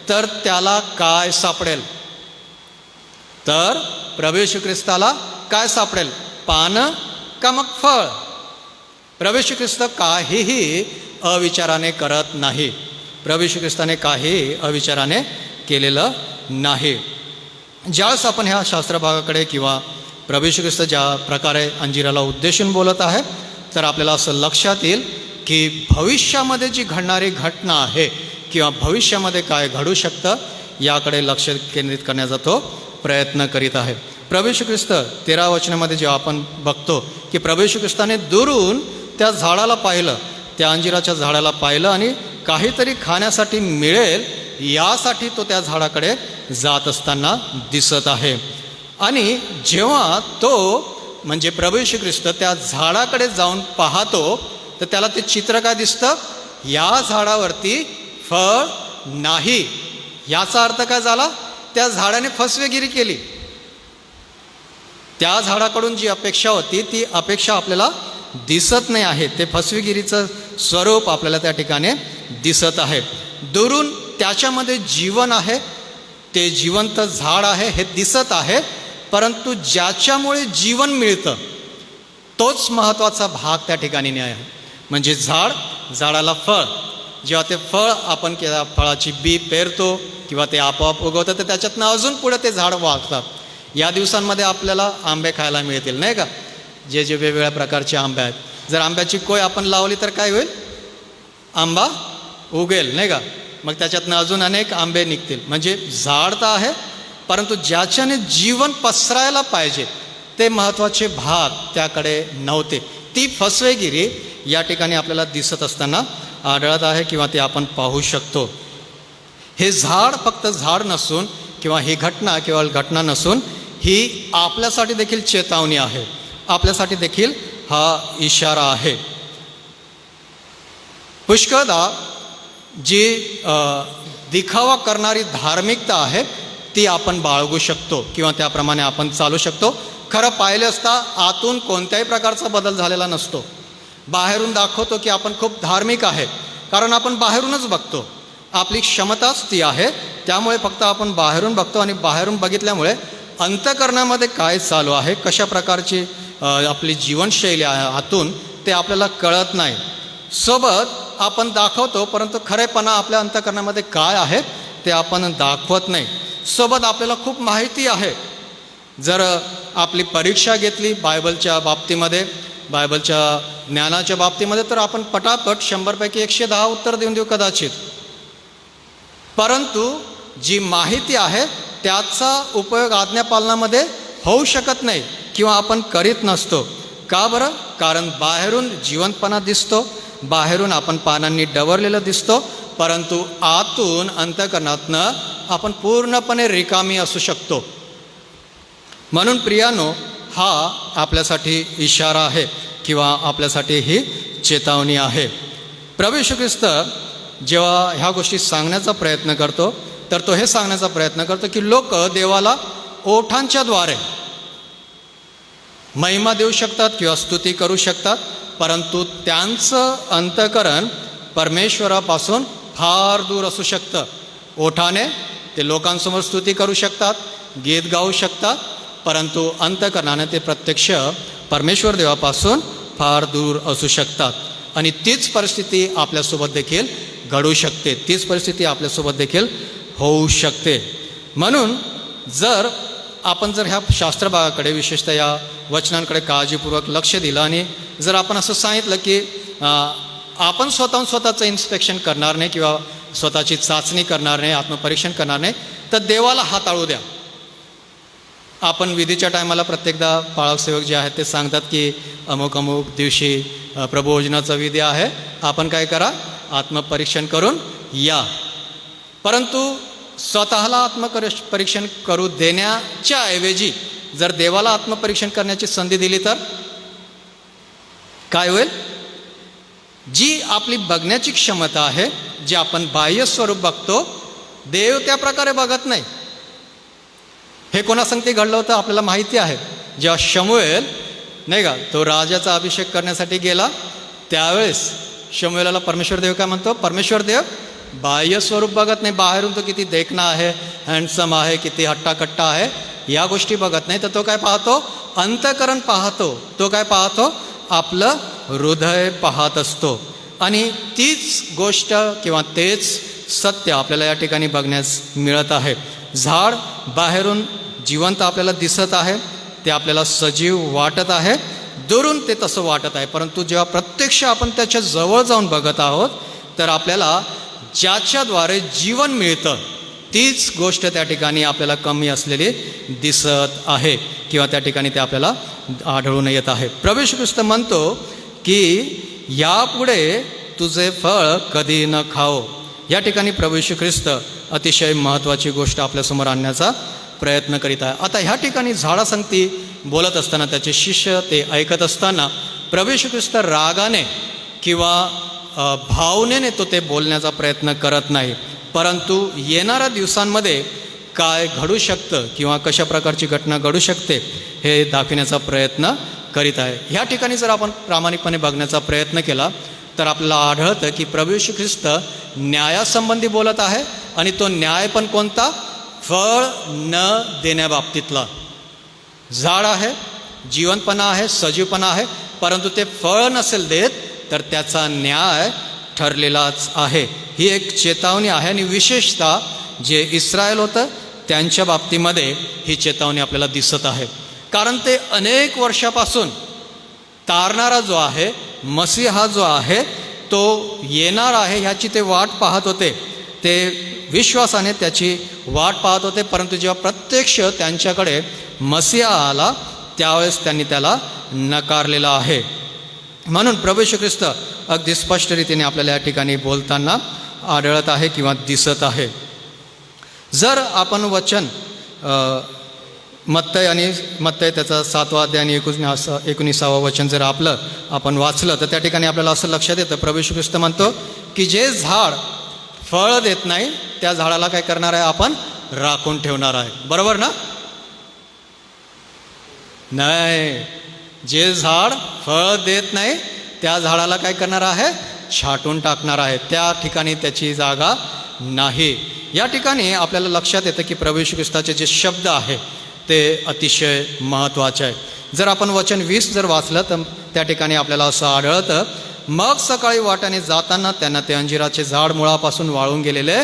Speaker 4: तर त्याला काय सापडेल? तर प्रभू येशू ख्रिस्ताला काय सापडेल? पानं का मग फळ? प्रभू येशू ख्रिस्त काहीही अविचाराने करत नाही. प्रभू येशू ख्रिस्ताने काही अविचाराने केलेलं नाही. ज्यावेळेस आपण ह्या शास्त्रभागाकडे किंवा प्रभू येशू ख्रिस्त ज्या प्रकारे अंजिराला उद्देशून बोलत आहे तर आपल्याला असं लक्षात येईल की भविष्यामध्ये जी घडणारी घटना आहे किंवा भविष्यामध्ये काय घडू शकतं याकडे लक्ष केंद्रित करण्याचा तो प्रयत्न करीत आहे. प्रभू येशू ख्रिस्त 13 वचनामध्ये जेव्हा आपण बघतो की प्रभू येशू ख्रिस्ताने दुरून त्या झाडाला पाहिलं, त्या अंजिराच्या झाडाला पाहिलं आणि काहीतरी खाण्यासाठी मिळेल यासाठी तो त्या झाडाकडे जात असताना दिसत आहे. आणि जेव्हा तो म्हणजे प्रभू येशू ख्रिस्त त्या झाडाकडे जाऊन पाहतो तर त्याला ते चित्र काय दिसतं? या झाडावरती फळ नाही. याचा अर्थ काय झाला? त्या झाडाने फसवेगिरी केली. त्या झाडाकडून जी अपेक्षा होती ती अपेक्षा आपल्याला दिसत नाही आहे. ते फसवेगिरीचं स्वरूप आपल्याला त्या ठिकाणी दिसत आहे. दुरून त्याच्यामध्ये जीवन आहे, ते जिवंत झाड आहे हे दिसत आहे, परंतु ज्याच्यामुळे जीवन मिळतं तोच महत्त्वाचा भाग त्या ठिकाणी नाही आहे. म्हणजे झाडाला फळ, जेव्हा ते फळ आपण त्या फळाची बी पेरतो किंवा ते आपोआप उगवतं तर त्याच्यातनं अजून पुढे ते झाड वाढतात. या दिवसांमध्ये आपल्याला आंबे खायला मिळतील नाही का? जे जे वेगवेगळ्या प्रकारचे आंबे आहेत. जर आंब्याची कोय आपण लावली तर काय होईल? आंबा उगेल नाही का? मग त्याच्यातनं अजून अनेक आंबे निघतील. म्हणजे झाड तर आहे परंतु ज्याच्याने जीवन पसरायला पाहिजे ते महत्त्वाचे भाग त्याकडे नव्हते. ती फसवेगिरी या ठिकाणी आपल्याला दिसत असताना आढळत आहे किंवा ते आपण पाहू शकतो. हे झाड फक्त झाड नसून किंवा ही घटना केवळ घटना नसून ही आपल्यासाठी देखील चेतावणी आहे, आपल्यासाठी देखील हा इशारा आहे. पुष्कळदा जी दिखावा करणारी धार्मिकता आहे ती आपण बाळगू शकतो किंवा त्याप्रमाणे आपण चालू शकतो. खरं पाहिले असता आतून कोणत्याही प्रकारचा बदल झालेला नसतो. बाहेरून दाखवतो की आपण खूप धार्मिक आहे कारण आपण बाहेरूनच बघतो, आपली क्षमताच ती आहे. त्यामुळे फक्त आपण बाहेरून बघतो आणि बाहेरून बघितल्यामुळे अंतःकरणामध्ये काय चालू आहे, कशा प्रकारची आपली जीवनशैली आहे आतून ते आपल्याला कळत नाही. सोबत आपण दाखवतो परंतु खरेपणा आपल्या अंतःकरणामध्ये काय आहे ते आपण दाखवत नाही. सोबत आपल्याला खूप माहिती आहे. जर आपली परीक्षा घेतली बायबलच्या बाबतीमध्ये, बायबलच्या ज्ञानाच्या बाबतीमध्ये तर आपण पटापट 100पैकी 110 उत्तर देऊन देऊ कदाचित. परंतु जी माहिती आहे त्याचा उपयोग आज्ञापालनामध्ये होऊ शकत नाही किंवा आपण करीत नसतो. का बरं? कारण बाहेरून जिवंतपणा दिसतो, बाहेरून आपण पानांनी डवरलेलं दिसतो, परंतु आतून अंतःकरणातनं आपण पूर्णपणे रिकामी असू शकतो. म्हणून प्रियानो, हा आपल्यासाठी इशारा आहे किंवा आपल्यासाठी ही चेतावणी आहे. प्रभू येशू ख्रिस्त जेव्हा ह्या गोष्टी सांगण्याचा प्रयत्न करतो तर तो हे सांगण्याचा प्रयत्न करतो की लोक देवाला ओठांच्या द्वारे महिमा देऊ शकतात किंवा स्तुती करू शकतात, परंतु त्यांचं अंतःकरण परमेश्वरापासून फार दूर असू शकतं. ओठाने ते लोकांसमोर स्तुती करू शकतात, गीत गाऊ शकतात, परंतु अंतःकरणाने ते प्रत्यक्ष परमेश्वर देवापासून फार दूर असू शकतात. आणि तीच परिस्थिती आपल्यासोबत देखील घडू शकते, तीच परिस्थिती आपल्यासोबत देखील होऊ शकते. म्हणून जर आपण ह्या शास्त्रभागाकडे विशेषतः या वचनांकडे काळजीपूर्वक लक्ष दिलं आणि जर आपण असं सांगितलं की आपण स्वतःचं इन्स्पेक्शन करणार नाही किंवा स्वतःची चाचणी करणार नाही, आत्मपरीक्षण करणार नाही, तर देवाला हाताळू द्या. आपण विधीच्या टायमाला प्रत्येकदा पाळक सेवक जे आहेत ते सांगतात की अमुक अमुक दिवशी प्रभुभोजनाचा विधी आहे, आपण काय करा, आत्मपरीक्षण करून या. परंतु स्वतःला आत्मपरीक्षण करू देण्याच्या ऐवजी जर देवाला आत्मपरीक्षण करण्याची संधी दिली तर काय होईल? जी आपली बघण्याची क्षमता आहे, जे आपण बाह्य स्वरूप बघतो, देव त्या प्रकारे बघत नाही. हे कोणासंगती घडलं होतं आपल्याला माहिती आहे. जेव्हा शमूएल नाही का तो राजाचा अभिषेक करण्यासाठी गेला, त्यावेळेस शमूएलाला परमेश्वर देव काय म्हणतो? परमेश्वर देव बाह्य स्वरूप बघत नाही, बाहेरून तो किती देखणा आहे, हँडसम आहे, किती हट्टाकट्टा आहे, या गोष्टी बघत नाही. तर तो काय पाहतो? अंतःकरण पाहतो. तो काय पाहतो? आपलं हृदय पाहत असतो. आणि तीच गोष्ट किंवा तेच सत्य आपल्याला या ठिकाणी बघण्यास मिळत आहे. झाड बाहेरून जिवंत आपल्याला दिसत आहे, ते आपल्याला सजीव वाटत आहे, दुरून ते तसं वाटत आहे. परंतु जेव्हा प्रत्यक्ष आपण त्याच्या जवळ जाऊन बघत आहोत, तर आपल्याला ज्याच्याद्वारे जीवन मिळतं तीच गोष्ट त्या ठिकाणी आपल्याला कमी असलेली दिसत आहे, किंवा त्या ठिकाणी ते आपल्याला आढळून येत आहे. प्रभू येशू ख्रिस्त म्हणतो की यापुढे तुझे फळ कधी न खाओ. या ठिकाणी प्रभू येशू ख्रिस्त अतिशय महत्त्वाची गोष्ट आपल्यासमोर आणण्याचा प्रयत्न करीत आहे. आता ह्या ठिकाणी झाडासंगती बोलत असताना, त्याचे शिष्य ते ऐकत असताना प्रभू येशू ख्रिस्त रागाने किंवा भावनेने तो ते बोलण्याचा प्रयत्न करत नाही, परंतु येणाऱ्या दिवसांमध्ये काय घडू शकतं किंवा कशा प्रकारची घटना घडू शकते हे दाखवण्याचा प्रयत्न करीत आहे. ह्या ठिकाणी जर आपण प्रामाणिकपणे बघण्याचा प्रयत्न केला तर आपल्याला आढळतं की प्रभू येशू ख्रिस्त न्यायासंबंधी बोलत आहे, आणि तो न्याय पण कोणता? फळ न देण्याबाबतीतला. झाड आहे, जिवंतपणा आहे, सजीवपणा आहे, परंतु ते फळ नसेल देत तर त्याचा न्याय ठरलेलाच आहे. ही एक चेतावणी आहे, आणि विशेषतः जे इस्रायल होतं त्यांच्या बाबतीमध्ये ही चेतावणी आपल्याला दिसत आहे. कारण ते अनेक वर्षापासून तारणारा जो आहे, मसीहा जो आहे, तो येणार आहे ह्याची ते वाट पाहत होते. ते विश्वासाने त्याची वाट पाहत होते, परंतु जेव्हा प्रत्यक्ष त्यांच्याकडे मसीहा आला त्यावेळेस त्यांनी त्याला नकारलेला आहे. म्हणून प्रभू येशू ख्रिस्त अगदी स्पष्ट रीतीने आपल्याला या ठिकाणी बोलताना आढळत आहे किंवा दिसत आहे. जर आपण वचन मत्तय त्याचा 7वा अध्याय आणि 19वा वचन जर आपण वाचलं तर त्या ठिकाणी आपल्याला असं लक्षात येतं, प्रभू येशू ख्रिस्त म्हणतो की जे झाड फळ देत नाही त्या झाडाला काय करणार आहे? आपण राखून ठेवणार आहे. बरोबर ना? नाही, जे झाड फळ देत नाही त्या झाडाला काय करणार आहे? छाटून टाकणार आहे. त्या ठिकाणी त्याची जागा नाही. या ठिकाणी आपल्याला लक्षात येतं की प्रभू येशू ख्रिस्ताचे जे शब्द आहे ते अतिशय महत्त्वाचे आहे. जर आपण वचन 20 जर वाचलं तर त्या ठिकाणी आपल्याला असं आढळतं, मग सकाळी वाटाने जाताना त्यांना ते अंजिराचे झाड मुळापासून वाळून गेलेले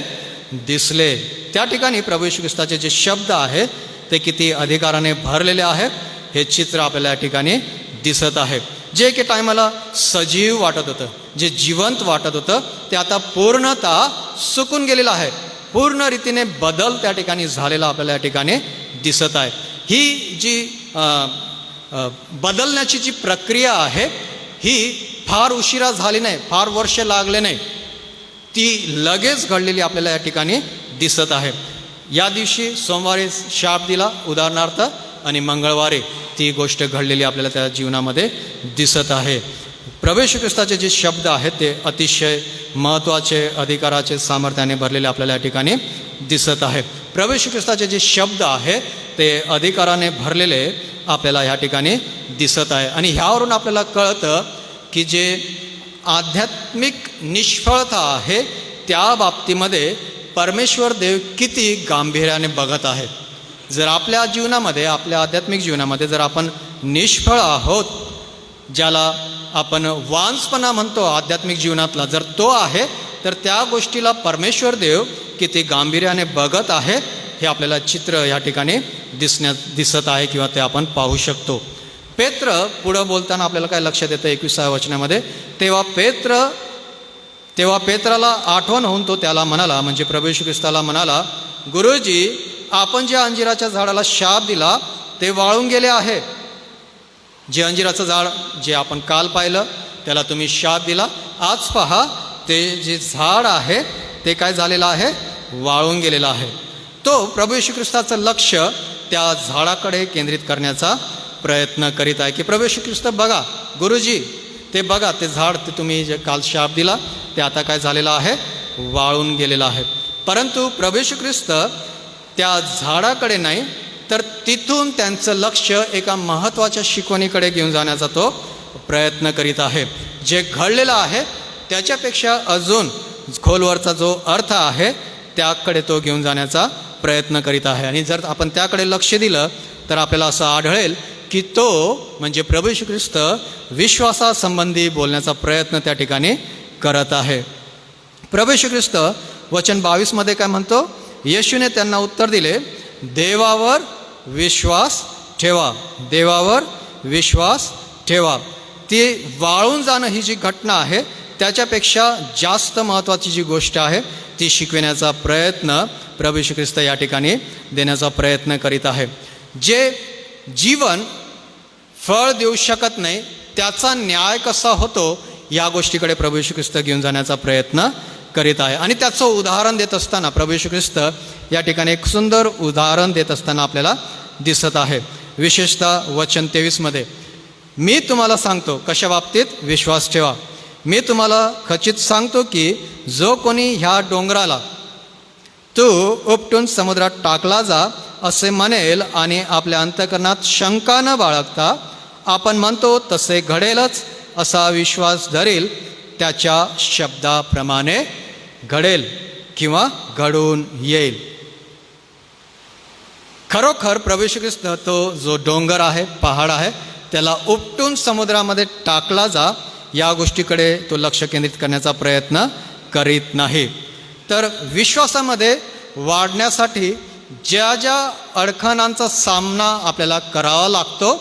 Speaker 4: दिसले. त्या ठिकाणी प्रभू येशू ख्रिस्ताचे जे शब्द आहे ते किती अधिकाराने भरलेले आहेत हे चित्र आपल्याला या ठिकाणी दिसत आहे. जे एके टायमाला सजीव वाटत होतं, जे जिवंत वाटत होतं, ते आता पूर्णतः सुकून गेलेलं आहे. पूर्ण रीतीने बदल त्या ठिकाणी झालेला आपल्याला या ठिकाणी दिसत आहे. ही जी बदलण्याची जी प्रक्रिया आहे ही फार उशिरा झाली नाही, फार वर्ष लागले नाही, ती लगेच घडलेली आपल्याला या ठिकाणी दिसत आहे. या दिवशी सोमवारी शाप दिला उदाहरणार्थ, आणि मंगळवारी ती गोष्ट घडलेली आपल्याला त्या जीवनामध्ये दिसत आहे. प्रभू येशू ख्रिस्ताचे जे शब्द आहेत ते अतिशय महत्त्वाचे, अधिकाराचे, सामर्थ्याने भरलेले आपल्याला या ठिकाणी दिसत आहे. प्रभू येशू ख्रिस्ताचे जे शब्द आहे ते अधिकाराने भरलेले आपल्याला ह्या ठिकाणी दिसत आहे. आणि ह्यावरून आपल्याला कळतं की जे आध्यात्मिक निष्फळता आहे त्या बाबतीमध्ये परमेश्वर देव किती गांभीर्याने बघत आहे. जर आपल्या जीवनामध्ये, आपल्या आध्यात्मिक जीवनामध्ये जर आपण निष्फळ आहोत, ज्याला आपण वांसपणा म्हणतो आध्यात्मिक जीवनातला, जर तो आहे तर त्या गोष्टीला परमेश्वर देव किती गांभीर्याने बघत आहे हे आपल्याला चित्र या ठिकाणी दिसत आहे किंवा ते आपण पाहू शकतो. पेत्र पुढं बोलताना आपल्याला काय लक्षात येतं 21व्या वचनामध्ये, तेव्हा पेत्राला आठवण होऊन तो त्याला म्हणाला, म्हणजे प्रभू येशू ख्रिस्ताला म्हणाला, गुरुजी, आपण ज्या अंजिराच्या झाडाला शाप दिला ते वाळून गेले आहे. जे अंजिराचं झाड जे आपण काल पाहिलं त्याला तुम्ही शाप दिला, आज पहा ते जे झाड आहे ते काय झालेलं आहे, वाळून गेलेलं आहे. तो प्रभू येशू ख्रिस्ताचं लक्ष त्या झाडाकडे केंद्रित करण्याचा प्रयत्न करीत आहे की प्रभू येशू ख्रिस्त बघा, गुरुजी ते बघा, ते झाड ते तुम्ही जे काल शाप दिला ते आता काय झालेलं आहे, वाळून गेलेलं आहे. परंतु प्रभू येशू ख्रिस्त त्या झाडाकडे नाही तर तिथून त्यांचं लक्ष एका महत्त्वाच्या शिकवणीकडे घेऊन जाण्याचा तो प्रयत्न करीत आहे. जे घडलेलं आहे त्याच्यापेक्षा अजून खोलवरचा जो अर्थ आहे त्याकडे तो घेऊन जाण्याचा प्रयत्न करीत आहे. आणि जर आपण त्याकडे लक्ष दिलं तर आपल्याला असं आढळेल की तो म्हणजे प्रभू येशू ख्रिस्त विश्वासासंबंधी बोलण्याचा प्रयत्न त्या ठिकाणी करत आहे. प्रभू येशू ख्रिस्त वचन 22 काय म्हणतो, येशूने त्यांना उत्तर दिले, देवावर विश्वास ठेवा, देवावर विश्वास ठेवा. ती वाळून जाणं ही जी घटना आहे त्याच्यापेक्षा जास्त महत्त्वाची जी गोष्ट आहे ती शिकविण्याचा प्रयत्न प्रभू येशू ख्रिस्त या ठिकाणी देण्याचा प्रयत्न करीत आहे. जे जीवन फळ देऊ शकत नाही त्याचा न्याय कसा होतो या गोष्टीकडे प्रभू येशू ख्रिस्त घेऊन जाण्याचा प्रयत्न करीत आहे. आणि त्याचं उदाहरण देत असताना प्रभू येशू ख्रिस्त या ठिकाणी एक सुंदर उदाहरण देत असताना आपल्याला दिसत आहे. विशेषतः वचन 23 मी तुम्हाला सांगतो, कशा बाबतीत, विश्वास ठेवा. मी तुम्हाला खचित सांगतो की जो कोणी ह्या डोंगराला तू उपटून समुद्रात टाकला जा असे म्हणेल आणि आपल्या अंतःकरणात शंका न बाळगता आपण म्हणतो तसे घडेलच असा विश्वास धरेल, त्याच्या शब्दाप्रमाणे घडेल किंवा घडून येईल. खरोखर प्रभू येशू ख्रिस्त तो जो डोंगर आहे, पहाड आहे, त्याला उपटून समुद्रामध्ये टाकला जा या गोष्टीकडे तो लक्ष केंद्रित करण्याचा प्रयत्न करीत नाही. तर विश्वासामध्ये वाढण्यासाठी ज्या ज्या अडचणांचा सामना आपल्याला करावा लागतो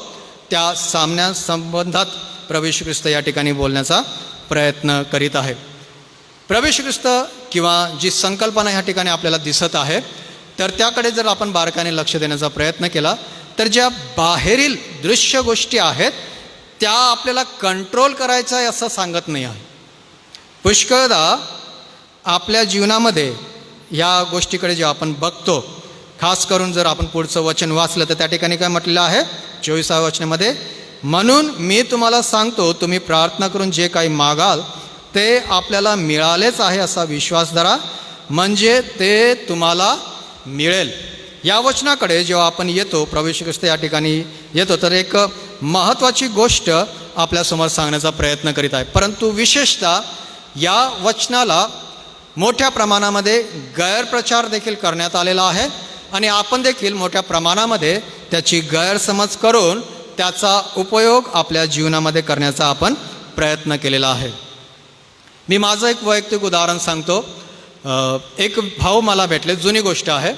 Speaker 4: त्या सामन्यासंबंधात प्रभू येशू ख्रिस्त या ठिकाणी बोलण्याचा प्रयत्न करीत आहे. प्रभू येशू ख्रिस्त किंवा जी संकल्पना ह्या ठिकाणी आपल्याला दिसत आहे तर त्याकडे जर आपण बारकाने लक्ष देण्याचा प्रयत्न केला तर ज्या बाहेरील दृश्य गोष्टी आहेत त्या आपल्याला कंट्रोल करायचं आहे असं सांगत नाही आहे. पुष्कळदा आपल्या जीवनामध्ये या गोष्टीकडे जेव्हा आपण बघतो, खास करून जर आपण पुढचं वचन वाचलं तर त्या ठिकाणी काय म्हटलेलं आहे 24व्या वचनामध्ये, म्हणून मी तुम्हाला सांगतो तुम्ही प्रार्थना करून जे काही मागाल ते आपल्याला मिळालेच आहे असा विश्वास धरा, म्हणजे ते तुम्हाला मिळेल. या वचनाकडे जेव्हा आपण येतो, प्रभू येशू ख्रिस्त या ठिकाणी येतो तर एक महत्त्वाची गोष्ट आपल्यासमोर सांगण्याचा प्रयत्न करीत आहे. परंतु विशेषतः या वचनाला मोठ्या प्रमाणामध्ये गैरप्रचार देखील करण्यात आलेला आहे आणि आपण देखील मोठ्या प्रमाणामध्ये त्याची गैरसमज करून त्याचा उपयोग आपल्या जीवनामध्ये करण्याचा आपण प्रयत्न केलेला आहे. मी माझं एक वैयक्तिक उदाहरण सांगतो. एक भाऊ मला भेटले, जुनी गोष्ट आहे.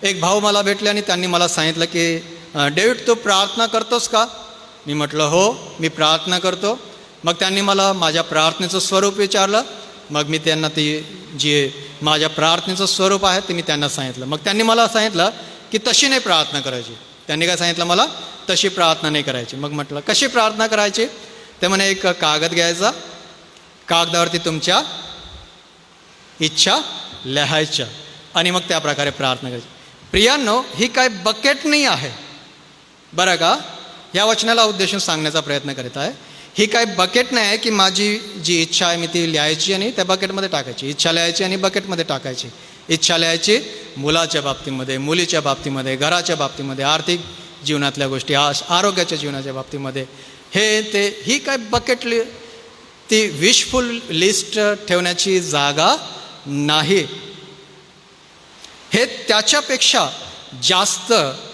Speaker 4: एक भाऊ मला भेटले आणि त्यांनी मला सांगितलं की डेव्हिड तू प्रार्थना करतोस का? मी म्हटलं हो मी प्रार्थना करतो. मग त्यांनी मला माझ्या प्रार्थनेचं स्वरूप विचारलं. मग मी त्यांना ती जी माझ्या प्रार्थनेचं स्वरूप आहे ते मी त्यांना सांगितलं. मग त्यांनी मला सांगितलं की तशी नाही प्रार्थना करायची. त्यांनी काय सांगितलं मला, तशी प्रार्थना नाही करायची. मग म्हटलं कशी प्रार्थना करायची? ते म्हणे एक कागद घ्यायचा, कागदावरती तुमच्या इच्छा लिहायच्या आणि मग त्या प्रकारे प्रार्थना करायची. प्रियांनो, ही काय बकेट नाही आहे बरं का. या वचनाला उद्देशून सांगण्याचा प्रयत्न करीत आहे. ही काय बकेट नाही आहे की माझी जी इच्छा आहे मी ती लिहायची आणि त्या बकेटमध्ये टाकायची. इच्छा लिहायची आणि बकेटमध्ये टाकायची. इच्छा लिहायची मुलाच्या बाबतीमध्ये, मुलीच्या बाबतीमध्ये, घराच्या बाबतीमध्ये, आर्थिक जीवनातल्या गोष्टी, आरोग्याच्या जीवनाच्या बाबतीमध्ये, ही काय बकेट ती विशफुल लिस्ट ठेवण्याची जागा नाही. हे त्याच्यापेक्षा जास्त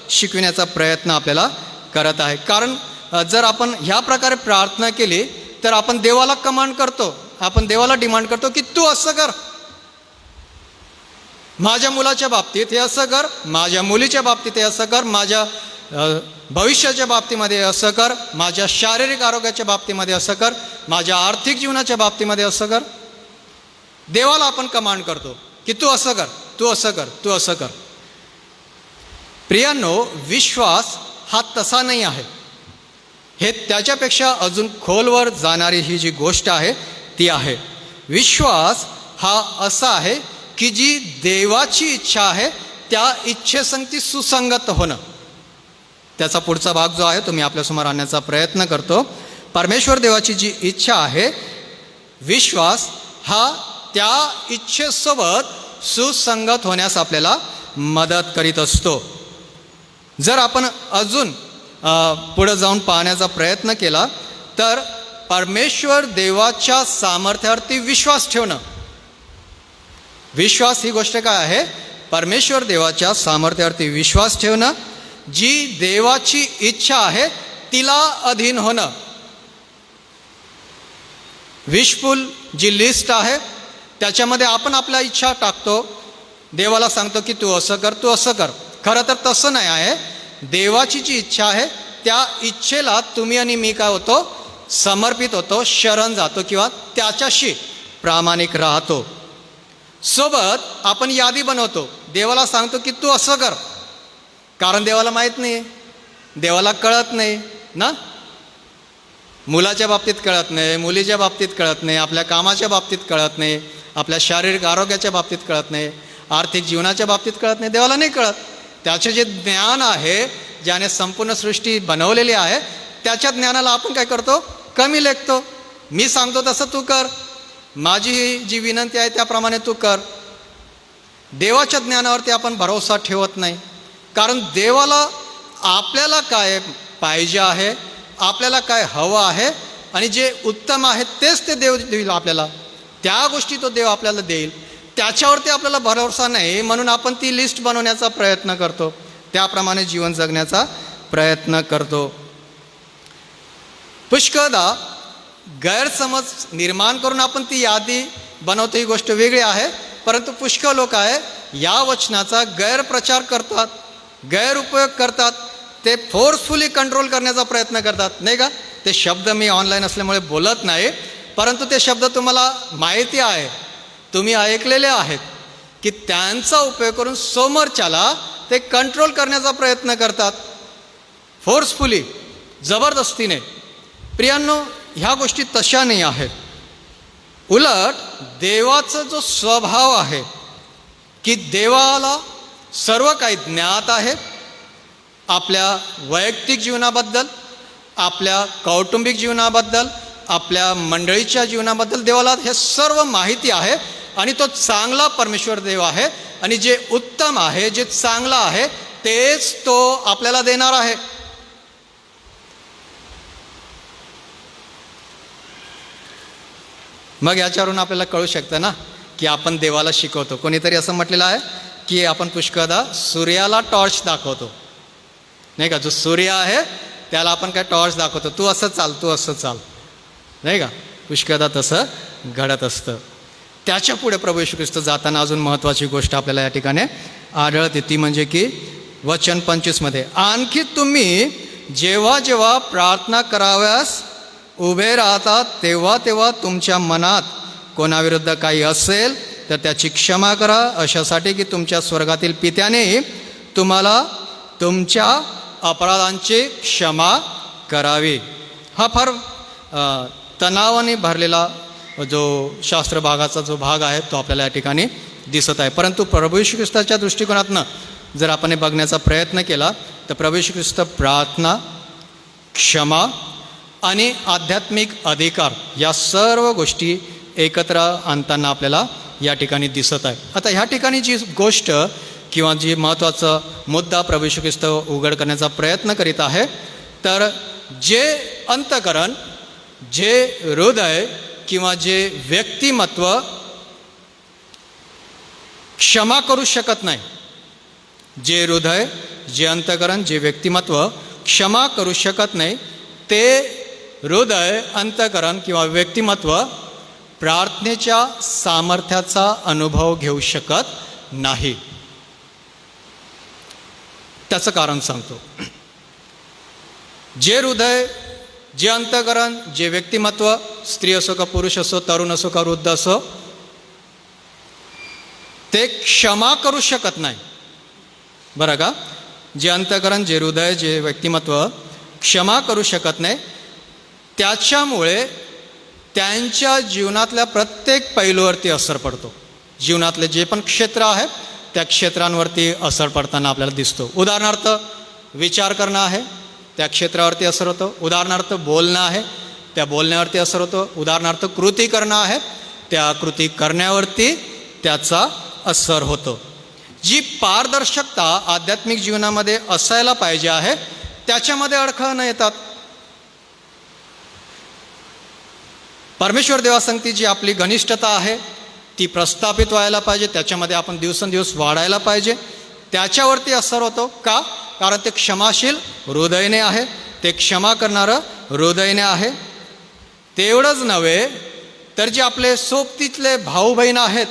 Speaker 4: शिकविण्याचा प्रयत्न आपल्याला करत आहे. कारण जर आपण ह्या प्रकारे प्रार्थना केली तर आपण देवाला कमांड करतो, आपण देवाला डिमांड करतो की तू असं कर, माझ्या मुलाच्या बाबतीत हे असं कर, माझ्या मुलीच्या बाबतीत हे असं कर, माझ्या भविष्याच्या बाबतीमध्ये असं कर, माझ्या शारीरिक आरोग्याच्या बाबतीमध्ये असं कर, माझ्या आर्थिक जीवनाच्या बाबतीमध्ये असं कर. देवाला आपण कमांड करतो की तू असं कर, तू असं कर, तू असं कर. प्रियांनो, विश्वास हा तसा नाही आहे. हे त्याच्यापेक्षा अजून खोलवर जाणारी ही जी गोष्ट आहे ती आहे. विश्वास हा असा आहे की जी देवाची इच्छा आहे त्या इच्छेसंगती सुसंगत होणं. त्याचा पुढचा भाग जो आहे तो मी आपल्यासमोर आणण्याचा प्रयत्न करतो. परमेश्वर देवाची जी इच्छा आहे, विश्वास हा त्या इच्छेसोबत सुसंगत होण्यास आपल्याला मदत करीत असतो. जर आपण अजून पुढे जाऊन पाहण्याचा प्रयत्न केला तर परमेश्वर देवाच्या सामर्थ्यावरती विश्वास ठेवणं. विश्वास ही गोष्ट काय आहे? परमेश्वर देवाच्या सामर्थ्यावरती विश्वास ठेवणं, जी देवाची इच्छा आहे तिला अधीन होणं. विशफुल जी लिस्ट आहे त्याच्यामध्ये आपण आपल्या इच्छा टाकतो, देवाला सांगतो की तू असं कर, तू असं कर. खरं तर तसं नाही आहे. देवाची जी इच्छा आहे त्या इच्छेला तुम्ही आणि मी काय होतो? समर्पित होतो, शरण जातो किंवा त्याच्याशी प्रामाणिक राहतो. सोबत आपण यादी बनवतो, देवाला सांगतो की तू असं कर, कारण देवाला माहीत नाही, देवाला कळत नाही ना. मुलाच्या बाबतीत कळत नाही, मुलीच्या बाबतीत कळत नाही, आपल्या कामाच्या बाबतीत कळत नाही, आपल्या शारीरिक आरोग्याच्या बाबतीत कळत नाही, आर्थिक जीवनाच्या बाबतीत कळत नाही. देवाला नाही कळत. त्याचे जे ज्ञान आहे, ज्याने संपूर्ण सृष्टी बनवलेली आहे, त्याच्या ज्ञानाला आपण काय करतो? कमी लेखतो. मी सांगतो तसं तू कर, माझी जी विनंती आहे त्याप्रमाणे तू कर. देवाच्या ज्ञानावरती आपण भरोसा ठेवत नाही, कारण देवाला आपल्याला काय पाहिजे आहे, आपल्याला काय हवं आहे आणि जे उत्तम आहे तेच ते देव देईल आपल्याला. त्या गोष्टी तो देव आपल्याला देईल, त्याच्यावरती आपल्याला भरोसा नाही, म्हणून आपण ती लिस्ट बनवण्याचा प्रयत्न करतो, त्याप्रमाणे जीवन जगण्याचा प्रयत्न करतो. पुष्कळदा गैरसमज निर्माण करून आपण ती यादी बनवतो, ही गोष्ट वेगळी आहे. परंतु पुष्कळ लोक आहे या वचनाचा गैरप्रचार करतात, गैरउपयोग करतात. ते फोर्सफुली कंट्रोल करण्याचा प्रयत्न करतात, नाही का. ते शब्द मी ऑनलाईन असल्यामुळे बोलत नाही, परंतु ते शब्द तुम्हाला माहिती आहे, तुम्ही ऐकलेले आहेत की त्यांचा उपयोग करून समोरच्याला ते कंट्रोल करण्याचा प्रयत्न करतात, फोर्सफुली, जबरदस्तीने. प्रियांनो, ह्या गोष्टी तशा नाही आहेत. उलट देवाचा जो स्वभाव आहे की देवाला सर्व काही ज्ञात आहे, आपल्या वैयक्तिक जीवनाबद्दल, आपल्या कौटुंबिक जीवनाबद्दल, आपल्या मंडळीच्या जीवनाबद्दल देवाला हे सर्व माहिती आहे. आणि तो चांगला परमेश्वर देव आहे आणि जे उत्तम आहे, जे चांगलं आहे तेच तो आपल्याला देणार आहे. मग याच्यावरून आपल्याला कळू शकतं ना की आपण देवाला शिकवतो. कोणीतरी असं म्हटलेलं आहे की आपण पुष्कळदा सूर्याला टॉर्च दाखवतो, नाही का. जो सूर्य आहे त्याला आपण काय टॉर्च दाखवतो, तू असं चाल, तू असं चाल, नाही का. पुष्कळदा तसं घडत असतं. त्याच्या पुढे प्रभू येशू ख्रिस्त जाताना अजून महत्त्वाची गोष्ट आपल्याला या ठिकाणी आढळते, ती म्हणजे की वचन 25 आणखी तुम्ही जेव्हा जेव्हा प्रार्थना कराव्यास उभे राहतात तेव्हा तेव्हा तुमच्या मनात कोणाविरुद्ध काही असेल तर त्याची क्षमा करा, अशासाठी की तुमच्या स्वर्गातील पित्याने तुम्हाला तुमच्या अपराधांची क्षमा करावी. हा फार तणावाने भरलेला जो शास्त्र भागाचा जो भाग आहे तो आपल्याला या ठिकाणी दिसत आहे. परंतु प्रभू येशू ख्रिस्ताच्या दृष्टिकोनातनं जर आपण हे बघण्याचा प्रयत्न केला तर प्रभू येशू ख्रिस्त प्रार्थना, क्षमा आणि आध्यात्मिक अधिकार या सर्व गोष्टी एकत्र आणताना आपल्याला या ठिकाणी दिसत आहे. आता ह्या ठिकाणी जी गोष्ट किंवा जी महत्त्वाचा मुद्दा प्रभू येशू ख्रिस्त उघड करण्याचा प्रयत्न करीत आहे, तर जे अंतःकरण, जे हृदय किंवा जे व्यक्तिमत्व क्षमा करू शकत नाही, जे हृदय, जे अंतःकरण, जे व्यक्तिमत्व क्षमा करू शकत नाही, ते हृदय, अंतःकरण किंवा व्यक्तिमत्व प्रार्थनेच्या सामर्थ्याचा अनुभव घेऊ शकत नाही. त्याचं कारण सांगतो. जे हृदय, जे अंतःकरण, जे व्यक्तिमत्व, स्त्री असो का पुरुष असो, तरुण असो का वृद्ध असो, ते क्षमा करू शकत नाही, बरं का. जे अंतःकरण, जे हृदय, जे व्यक्तिमत्व क्षमा करू शकत नाही, त्याच्यामुळे त्यांच्या जीवनातल्या प्रत्येक पैलूवरती असर पडतो. जीवनातले जे पण क्षेत्र आहे त्या क्षेत्रांवरती असर पडताना आपल्याला दिसतो. उदाहरणार्थ विचार करणं आहे, त्या क्षेत्रावरती असर होतो. उदाहरणार्थ बोलणं आहे, त्या बोलण्यावरती असर होतो. उदाहरणार्थ कृती करणं आहे, त्या कृती करण्यावरती त्याचा असर होतो. जी पारदर्शकता आध्यात्मिक जीवनामध्ये असायला पाहिजे आहे त्याच्यामध्ये अडखळ न येतात. परमेश्वर देवासंगती जी आपली घनिष्ठता आहे ती प्रस्थापित व्हायला पाहिजे, त्याच्यामध्ये आपण दिवसेंदिवस वाढायला पाहिजे. त्याच्यावरती असर होतो. का? कारण ते क्षमाशील हृदयने आहे, ते क्षमा करणारं हृदयने आहे. तेवढंच नव्हे तर जे आपले सोबतीतले भाऊ बहीण आहेत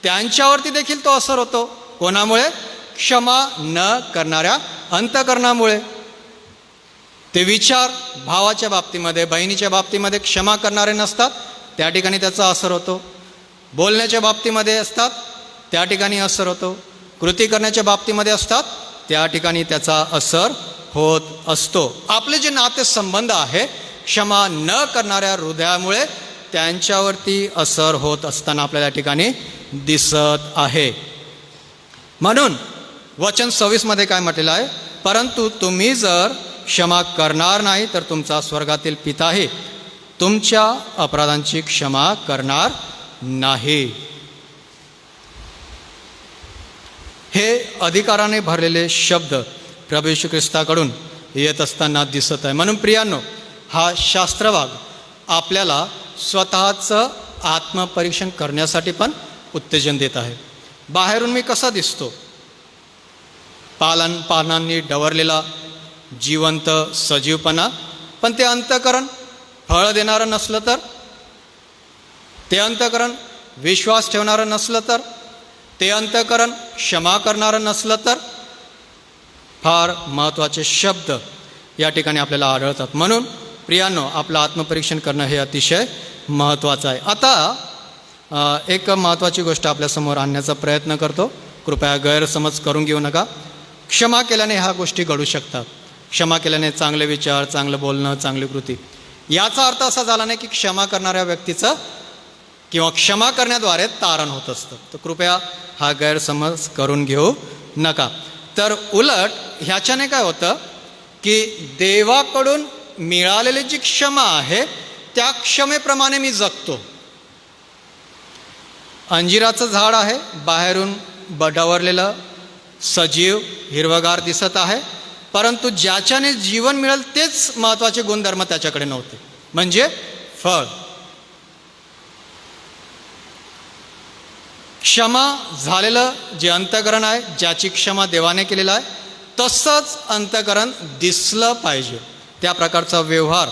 Speaker 4: त्यांच्यावरती देखील तो असर होतो. कोणामुळे? क्षमा न करणाऱ्या अंतःकरणामुळे. ते विचार भावाच्या बाबतीमध्ये, बहिणीच्या बाबतीमध्ये क्षमा करणारे नसतात, त्या ठिकाणी त्याचा असर होतो. बोलण्याच्या बाबतीमध्ये असतात, त्या ठिकाणी असर होतो. कृती करण्याच्या बाबतीमध्ये असतात, त्या ठिकाणी त्याचा असर होत असतो. आपले जे नातेसंबंध आहे क्षमा न करणाऱ्या हृदयामुळे त्यांच्यावरती असर होत असताना आपल्याला या ठिकाणी दिसत आहे. म्हणून वचन 26 काय म्हटलेलं आहे? परंतु तुम्ही जर क्षमा करणार नाही तर तुमचा स्वर्गातील पिताही तुमच्या अपराधांची क्षमा करणार नाही. हे अधिकाराने भरलेले शब्द प्रभू येशू ख्रिस्ताकडून येत असताना दिसत आहे. म्हणून प्रियांनो, हा शास्त्रभाग आपल्याला स्वतःचं आत्मपरीक्षण करण्यासाठी पण उत्तेजन देत आहे. बाहेरून मी कसा दिसतो? पानांनी डवरलेला जिवंत सजीवपणा, पण ते अंतःकरण फळ देणारं नसलं तर, ते अंतःकरण विश्वास ठेवणारं नसलं तर, ते अंतःकरण क्षमा करणारं नसलं तर, फार महत्त्वाचे शब्द या ठिकाणी आपल्याला आढळतात. म्हणून प्रियांनो, आपलं आत्मपरीक्षण करणं हे अतिशय महत्त्वाचं आहे. आता एक महत्त्वाची गोष्ट आपल्यासमोर आणण्याचा प्रयत्न करतो. कृपया गैरसमज करून घेऊ नका. क्षमा केल्याने ह्या गोष्टी घडू शकतात. क्षमा केल्याने चांगले विचार, चांगलं बोलणं, चांगली कृती. याचा अर्थ असा झाला नाही की क्षमा करणाऱ्या व्यक्तीचं किंवा क्षमा करण्याद्वारे तारण होत असतं. तर कृपया हा गैरसमज करून घेऊ नका. तर उलट ह्याच्याने काय होतं की देवाकडून मिळालेली जी क्षमा आहे त्या क्षमेप्रमाणे मी जगतो. अंजिराचं झाड आहे, बाहेरून डवरलेलं सजीव हिरवगार दिसत आहे, परंतु ज्याच्याने जीवन मिळेल तेच महत्त्वाचे गुणधर्म त्याच्याकडे नव्हते, म्हणजे फळ. क्षमा झालेलं जे अंतःकरण आहे, ज्याची क्षमा देवाने केलेला आहे, तसंच अंतःकरण दिसलं पाहिजे. त्या प्रकारचा व्यवहार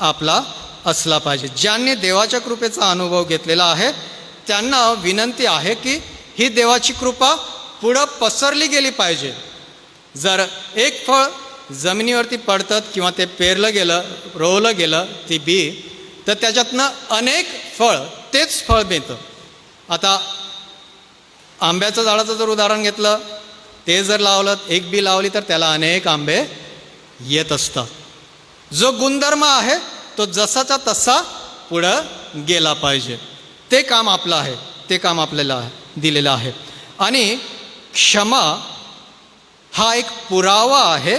Speaker 4: आपला असला पाहिजे. ज्यांनी देवाच्या कृपेचा अनुभव घेतलेला आहे त्यांना विनंती आहे की ही देवाची कृपा पुढं पसरली गेली पाहिजे. जर एक फळ जमिनीवरती पडतं किंवा ते पेरलं गेलं, रोवलं गेलं ती बी, तर त्याच्यातनं अनेक फळ, तेच फळ मिळतं. आता आंब्याचं झाडाचं जर उदाहरण घेतलं, ते जर लावलं, एक बी लावली तर त्याला अनेक आंबे येत असतात. जो गुणधर्म आहे तो जसाचा तसा पुढं गेला पाहिजे. ते काम आपलं आहे, ते काम आपल्याला दिलेलं आहे. आणि क्षमा हा एक पुरावा आहे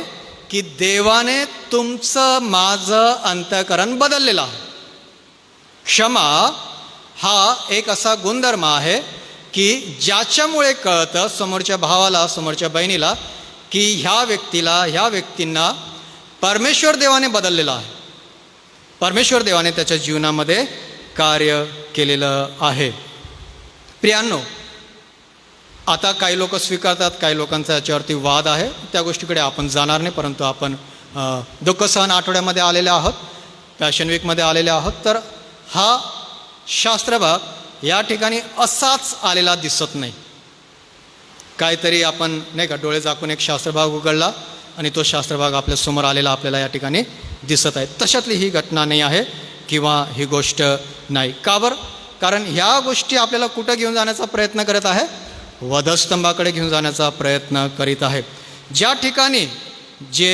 Speaker 4: की देवाने तुमचं माझं अंतःकरण बदललेलं आहे. क्षमा हा एक असा गुणधर्म आहे की ज्याच्यामुळे कळतं समोरच्या भावाला, समोरच्या बहिणीला की ह्या व्यक्तीला, ह्या व्यक्तींना परमेश्वर देवाने बदललेला आहे. परमेश्वर देवाने त्याच्या जीवनामध्ये कार्य केलेलं आहे. प्रियांनो, आता काही लोक स्वीकारतात, काही लोकांचा याच्यावरती वाद आहे. त्या गोष्टीकडे आपण जाणार नाही, परंतु आपण दुःख सहन आठवड्यामध्ये आलेले आहोत, पॅशन वीकमध्ये आलेले आहोत. तर हा शास्त्रभाग या ठिकाणी असाच आलेला दिसत नाही. काहीतरी आपण नाही का डोळे झाकून एक शास्त्रभाग उघडला आणि तो शास्त्रभाग आपल्यासमोर आलेला आपल्याला या ठिकाणी दिसत आहे. तशातली ही घटना नाही आहे किंवा ही गोष्ट नाही. का बरं? कारण ह्या गोष्टी आपल्याला कुठं घेऊन जाण्याचा प्रयत्न करत आहे? वधस्तंभाकडे घेऊन जाण्याचा प्रयत्न करीत आहे. ज्या ठिकाणी जे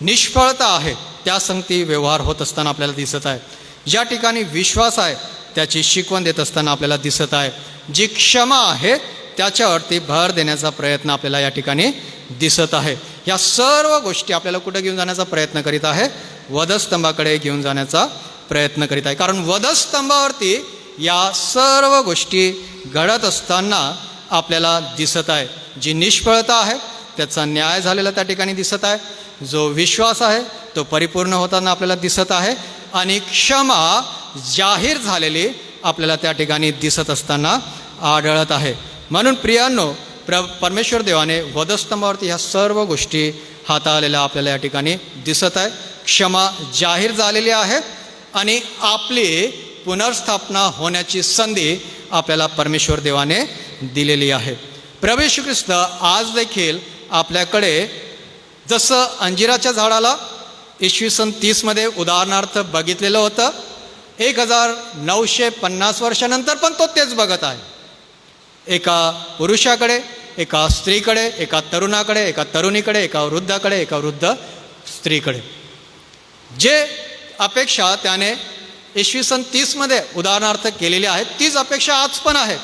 Speaker 4: निष्फळता आहे त्या संगती व्यवहार होत असताना आपल्याला दिसत आहे. ज्या ठिकाणी विश्वास आहे त्याची शिकवण देत असताना आपल्याला दिसत आहे. जी क्षमा आहे त्याच्यावरती भर देण्याचा प्रयत्न आपल्याला या ठिकाणी दिसत आहे. या सर्व गोष्टी आपल्याला कुठं घेऊन जाण्याचा प्रयत्न करीत आहे? वधस्तंभाकडे घेऊन जाण्याचा प्रयत्न करीत आहे. कारण वधस्तंभावरती या सर्व गोष्टी घडत असताना आपल्याला दिसत आहे. जी निष्फळता आहे त्याचा न्याय झालेला त्या ठिकाणी दिसत आहे. जो विश्वास आहे तो परिपूर्ण होताना आपल्याला दिसत आहे. आणि क्षमा जाहीर झालेली आपल्याला त्या ठिकाणी दिसत असताना आढळत आहे. म्हणून प्रियांनो, परमेश्वर देवाने वधस्तंभावरती ह्या सर्व गोष्टी हाताळलेल्या आपल्याला या ठिकाणी दिसत आहे. क्षमा जाहीर झालेली आहे आणि आपली पुनर्स्थापना होण्याची संधी आपल्याला परमेश्वर देवाने दिलेली आहे. प्रभू येशू ख्रिस्त आज देखील आपल्याकडे जसं अंजिराच्या झाडाला इसवी सन 30 उदाहरणार्थ बघितलेलं होतं, 1950 वर्षानंतर पण तो तेच बघत आहे. एका पुरुषाकडे, एका स्त्रीकडे, एका तरुणाकडे, एका तरुणीकडे, एका वृद्धाकडे, एका वृद्ध स्त्रीकडे. जे अपेक्षा त्याने इसवी सन 30 उदाहरणार्थ केलेली आहे तीच अपेक्षा आज पण आहे.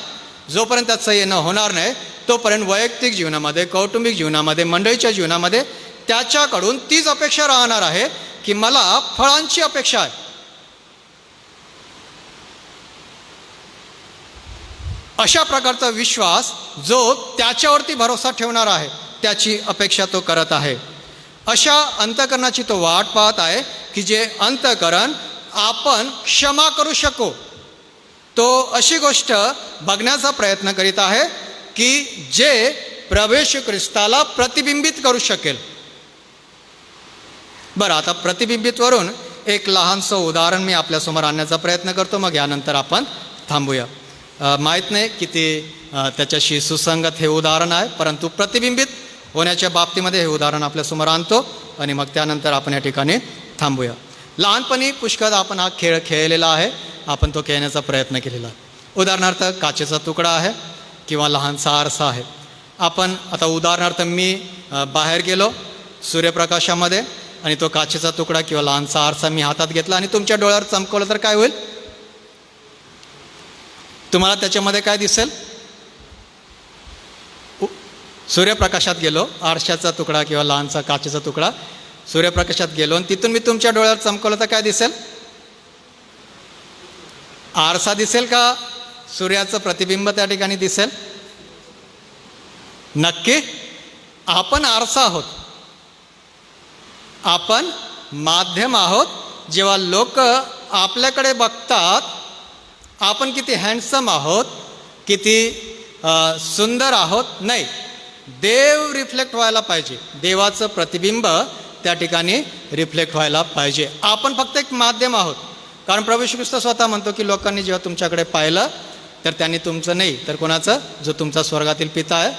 Speaker 4: जोपर्यंत त्याचं येणं होणार नाही तोपर्यंत वैयक्तिक जीवनामध्ये, कौटुंबिक जीवनामध्ये, मंडळीच्या जीवनामध्ये त्याच्याकडून तीच अपेक्षा राहणार आहे की मला फळांची अपेक्षा आहे. अशा प्रकारचा विश्वास जो त्याच्यावरती भरोसा ठेवणार आहे त्याची अपेक्षा तो करत आहे. अशा अंतःकरणाची तो वाट पाहत आहे की जे अंतःकरण आपण क्षमा करू शकू. तो अशी गोष्ट बघण्याचा प्रयत्न करीत आहे की जे प्रभू येशू ख्रिस्ताला प्रतिबिंबित करू शकेल. बरं, आता प्रतिबिंबितवरून एक लहानसं उदाहरण मी आपल्यासमोर आणण्याचा प्रयत्न करतो, मग यानंतर आपण थांबूया. माहीत नाही किती त्याच्याशी सुसंगत हे उदाहरण आहे, परंतु प्रतिबिंबित होण्याच्या बाबतीमध्ये हे उदाहरण आपल्यासमोर आणतो आणि मग त्यानंतर आपण या ठिकाणी थांबूया. लहानपणी पुष्कळ आपण हा खेळ खेळलेला आहे, आपण तो खेळण्याचा प्रयत्न केलेला आहे. उदाहरणार्थ काचेचा तुकडा आहे किंवा लहानसा आरसा आहे. आपण आता उदाहरणार्थ मी बाहेर गेलो सूर्यप्रकाशामध्ये आणि तो काचेचा तुकडा किंवा लहानसा आरसा मी हातात घेतला आणि तुमच्या डोळ्यावर चमकवलं तर काय होईल? तुम्हाला त्याच्यामध्ये काय दिसेल? सूर्यप्रकाशात गेलो, आरशाचा तुकडा किंवा लहानसा काचेचा तुकडा सूर्यप्रकाशात गेलो आणि तिथून मी तुमच्या डोळ्यावर चमकवलं तर काय दिसेल? आरसा दिसेल का सूर्याचं प्रतिबिंब त्या ठिकाणी दिसेल? नक्की आपण आरसा आहोत, आपण माध्यम आहोत. जेव्हा लोक आपल्याकडे बघतात आपण किती हँडसम आहोत, किती सुंदर आहोत, नाही, देव रिफ्लेक्ट व्हायला पाहिजे, देवाचं प्रतिबिंब त्या ठिकाणी रिफ्लेक्ट व्हायला पाहिजे. आपण फक्त एक माध्यम आहोत. कारण प्रभू येशू ख्रिस्त स्वतः म्हणतो की लोकांनी जेव्हा तुमच्याकडे पाहिलं तर त्यांनी तुमचं नाही तर कोणाचं, जो तुमचा स्वर्गातील पिता आहे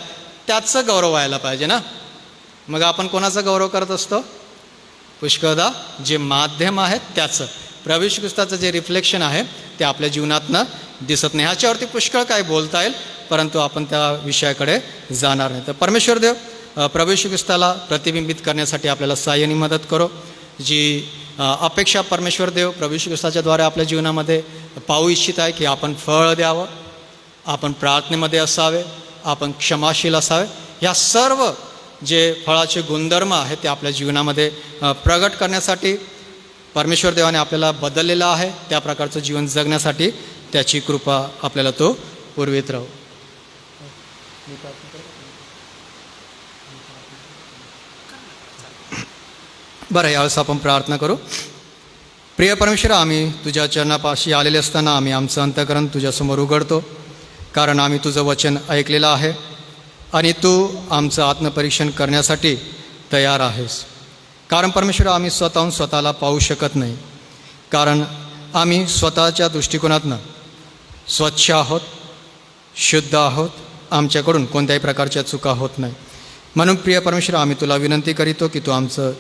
Speaker 4: त्याचं गौरव व्हायला पाहिजे ना. मग आपण कोणाचा गौरव करत असतो? पुष्कळदा जे माध्यम आहे त्याचं. प्रभू येशू ख्रिस्ताचं जे रिफ्लेक्शन आहे ते आपल्या जीवनातनं दिसत नाही. ह्याच्यावरती पुष्कळ काय बोलता येईल, परंतु आपण त्या विषयाकडे जाणार नाही. तर परमेश्वर देव प्रभू येशू ख्रिस्ताला प्रतिबिंबित करण्यासाठी आपल्याला सहाय्याने मदत करो. जी अपेक्षा परमेश्वर देव प्रभू येशू ख्रिस्ताच्याद्वारे आपल्या जीवनामध्ये पाहू इच्छित आहे की आपण फळ द्यावं, आपण प्रार्थनेमध्ये असावे, आपण क्षमाशील असावे. ह्या सर्व जे फळाचे गुणधर्म आहेत ते आपल्या जीवनामध्ये प्रगट करण्यासाठी परमेश्वर देवाने आपल्याला बदललेलं आहे. त्या प्रकारचं जीवन जगण्यासाठी त्याची कृपा आपल्याला तो पुरवित राहू. बरं, यावेळेस आपण प्रार्थना करू. प्रिय परमेश्वर, आम्ही तुझ्या चरणापाशी आलेले असताना आम्ही आमचं अंतःकरण तुझ्यासमोर उघडतो. कारण आम्ही तुझं वचन ऐकलेलं आहे आणि तू आमचं आत्मपरीक्षण करण्यासाठी तयार आहेस. कारण परमेश्वर, आम्ही स्वतःहून स्वतःला पाहू शकत नाही, कारण आम्ही स्वतःच्या दृष्टिकोनातनं स्वच्छ आहोत, शुद्ध आहोत, आमच्याकडून कोणत्याही प्रकारच्या चुका होत नाही. म्हणून प्रिय परमेश्वर, आम्ही तुला विनंती करीतो की तू आमचं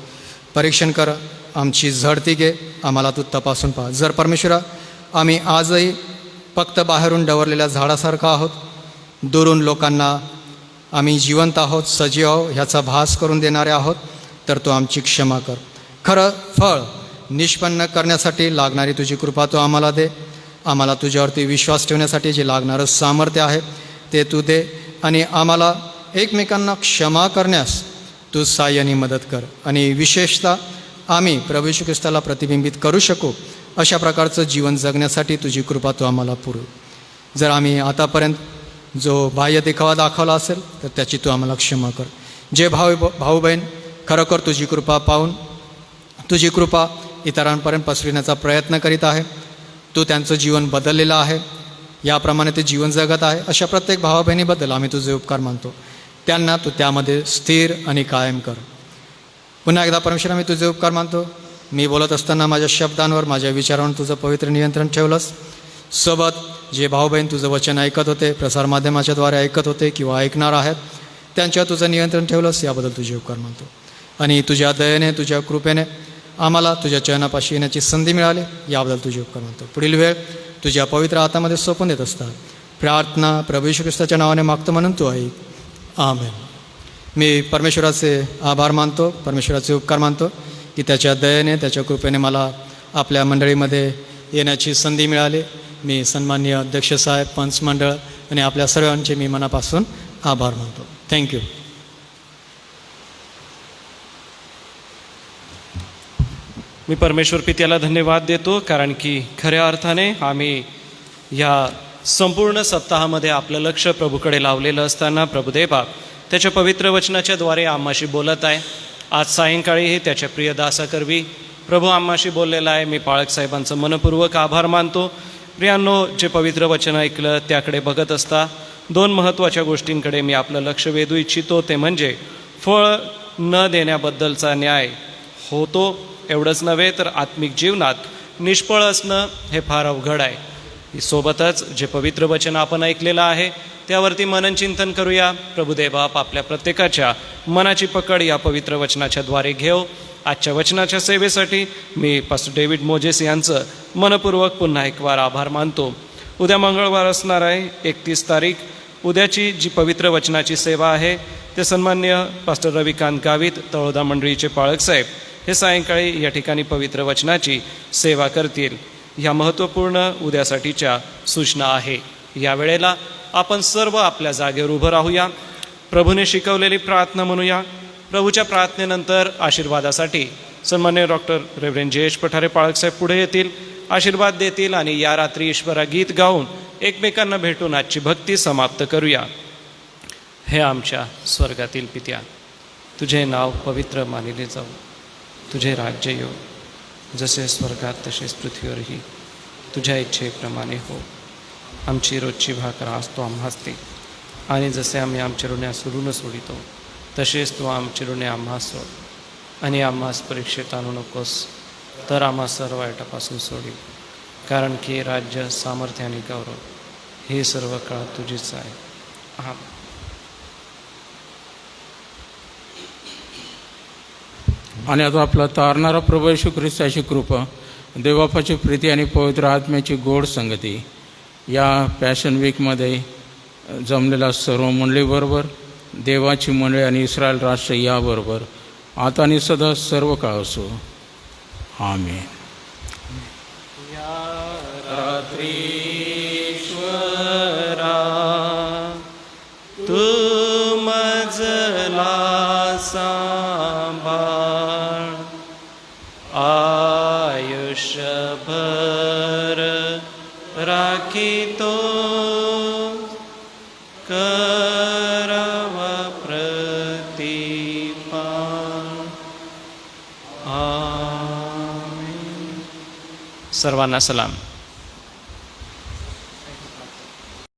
Speaker 4: परीक्षण कर, आमची झडती घे, आम्हाला तू तपासून पहा. जर परमेश्वरा आम्ही आजही फक्त बाहेरून डवरलेल्या झाडासारखं आहोत, दुरून लोकांना आम्ही जिवंत आहोत, सजीव आहोत ह्याचा भास करून देणारे आहोत, तर तू आमची क्षमा कर. खरं फळ निष्पन्न करण्यासाठी लागणारी तुझी कृपा तू आम्हाला दे. आम्हाला तुझ्यावरती विश्वास ठेवण्यासाठी जे लागणारं सामर्थ्य आहे ते तू दे. आणि आम्हाला एकमेकांना क्षमा करण्यास तू साहाय्याने मदत कर. आणि विशेषतः आम्ही प्रभू येशू ख्रिस्ताला प्रतिबिंबित करू शकू अशा प्रकारचं जीवन जगण्यासाठी तुझी कृपा तू आम्हाला पुरव. जर आम्ही आतापर्यंत जो बाह्य देखावा दाखवला असेल तर त्याची तू आम्हाला क्षमा कर. जे भाऊ बहीण खरोखर तुझी कृपा पाहून तुझी कृपा इतरांपर्यंत पसरविण्याचा प्रयत्न करीत आहे, तू त्यांचं जीवन बदललेलं आहे, याप्रमाणे ते जीवन जगत आहे, अशा प्रत्येक भावा बहिणीबद्दल आम्ही तुझे उपकार मानतो. त्यांना तू त्यामध्ये स्थिर आणि कायम कर. पुन्हा एकदा परमेश्वर मी तुझे उपकार मानतो. मी बोलत असताना माझ्या शब्दांवर माझ्या विचारांवर तुझं पवित्र नियंत्रण ठेवलंस. सोबत जे भाऊ बहीण तुझं वचन ऐकत होते, प्रसारमाध्यमाच्याद्वारे ऐकत होते किंवा ऐकणार आहेत, त्यांच्यावर तुझं नियंत्रण ठेवलंस, याबद्दल तुझे उपकार मानतो. आणि तुझ्या दयेने तुझ्या कृपेने आम्हाला तुझ्या चरणापाशी येण्याची संधी मिळाली, याबद्दल तुझे उपकार मानतो. पुढील वेळ तुझ्या पवित्र हातामध्ये सोपून देत असतात. प्रार्थना प्रभू येशू ख्रिस्ताच्या नावाने मागतो म्हणून तू ऐक. आमेन. मी परमेश्वराचे आभार मानतो, परमेश्वराचे उपकार मानतो की त्याच्या दयेने त्याच्या कृपेने मला आपल्या मंडळीमध्ये येण्याची संधी मिळाली. मी सन्माननीय अध्यक्षसाहेब, पंच मंडळ आणि आपल्या सर्वांचे मी मनापासून आभार मानतो. थँक्यू.
Speaker 1: मी परमेश्वर पित्याला धन्यवाद देतो, कारण की खऱ्या अर्थाने आम्ही या संपूर्ण सप्ताहामध्ये आपलं लक्ष प्रभूकडे लावलेलं असताना प्रभुदेवा त्याच्या पवित्र वचनाच्याद्वारे आम्हाशी बोलत आहे. आज सायंकाळीही त्याच्या प्रिय दासाकरवी प्रभू आम्हाशी बोललेला आहे. मी पाळक साहेबांचं मनपूर्वक आभार मानतो. प्रियांनो, जे पवित्र वचन ऐकलं त्याकडे बघत असता 2 महत्त्वाच्या गोष्टींकडे मी आपलं लक्ष वेधू इच्छितो. ते म्हणजे फळ न देण्याबद्दलचा न्याय होतो, एवढंच नव्हे तर आत्मिक जीवनात निष्फळ असणं हे फार अवघड आहे. सोबतच जे पवित्र वचन आपण ऐकलेलं आहे त्यावरती मननचिंतन करूया. प्रभुदेवा आपल्या प्रत्येकाच्या मनाची पकड या पवित्र वचनाच्याद्वारे घेऊ. आजच्या वचनाच्या सेवेसाठी मी पास्टर डेव्हिड मोजेस यांचं मनपूर्वक पुन्हा एक वार आभार मानतो. उद्या मंगळवार असणार आहे 31 तारीख. उद्याची जी पवित्र वचनाची सेवा आहे ते सन्मान्य पास्टर रविकांत गावित, तळोदा मंडळीचे पाळक साहेब हे सायंकाळी या ठिकाणी पवित्र वचनाची सेवा करतील. ह्या महत्त्वपूर्ण उद्यासाठीच्या सूचना आहे. या वेळेला आपण सर्व आपल्या जागेवर उभं राहूया. प्रभूने शिकवलेली प्रार्थना म्हणूया. प्रभूच्या प्रार्थनेनंतर आशीर्वादासाठी सन्मान्य डॉक्टर रेव्हरेंड जयेश पठारे पाळकसाहेब पुढे येतील, आशीर्वाद देतील आणि या रात्री ईश्वरा गीत गाऊन एकमेकांना भेटून आजची भक्ती समाप्त करूया. हे आमच्या स्वर्गातील पित्या, तुझे नाव पवित्र मानिले जाऊ, तुझे राज्य येऊ, जसे स्वर्गात तसेच पृथ्वीवरही तुझ्या इच्छेप्रमाणे हो. आमची रोजची भाकर आज तो आम्हास दे, आणि जसे आम्ही आमचे ऋणे ऋण सोडितो तसेच तू आमचे ऋणे आम्हास सोड, आणि आम्हास परीक्षेत आणू नकोस, तर आम्हा सर्व वाईटापासून सोडील. कारण की राज्य, सामर्थ्य आणि गौरव हे सर्व काळ तुझीच आहे. आमेन.
Speaker 5: आणि आता आपला तारणारा प्रभू येशू ख्रिस्ताची कृपा, देवबापाची प्रीती आणि पवित्र आत्म्याची गोड संगती या पॅशन वीकमध्ये जमलेल्या सर्व मंडळीबरोबर, देवाची मंडळी आणि इस्रायल राष्ट्र याबरोबर आता आणि सदा सर्व काळ असो. आमेन.
Speaker 1: रात्री ईश्वरा तू मजला सांभाळ, आयुष्यभर राखीतो करावा प्रतिपाल. आमेन. सर्वांना सलाम.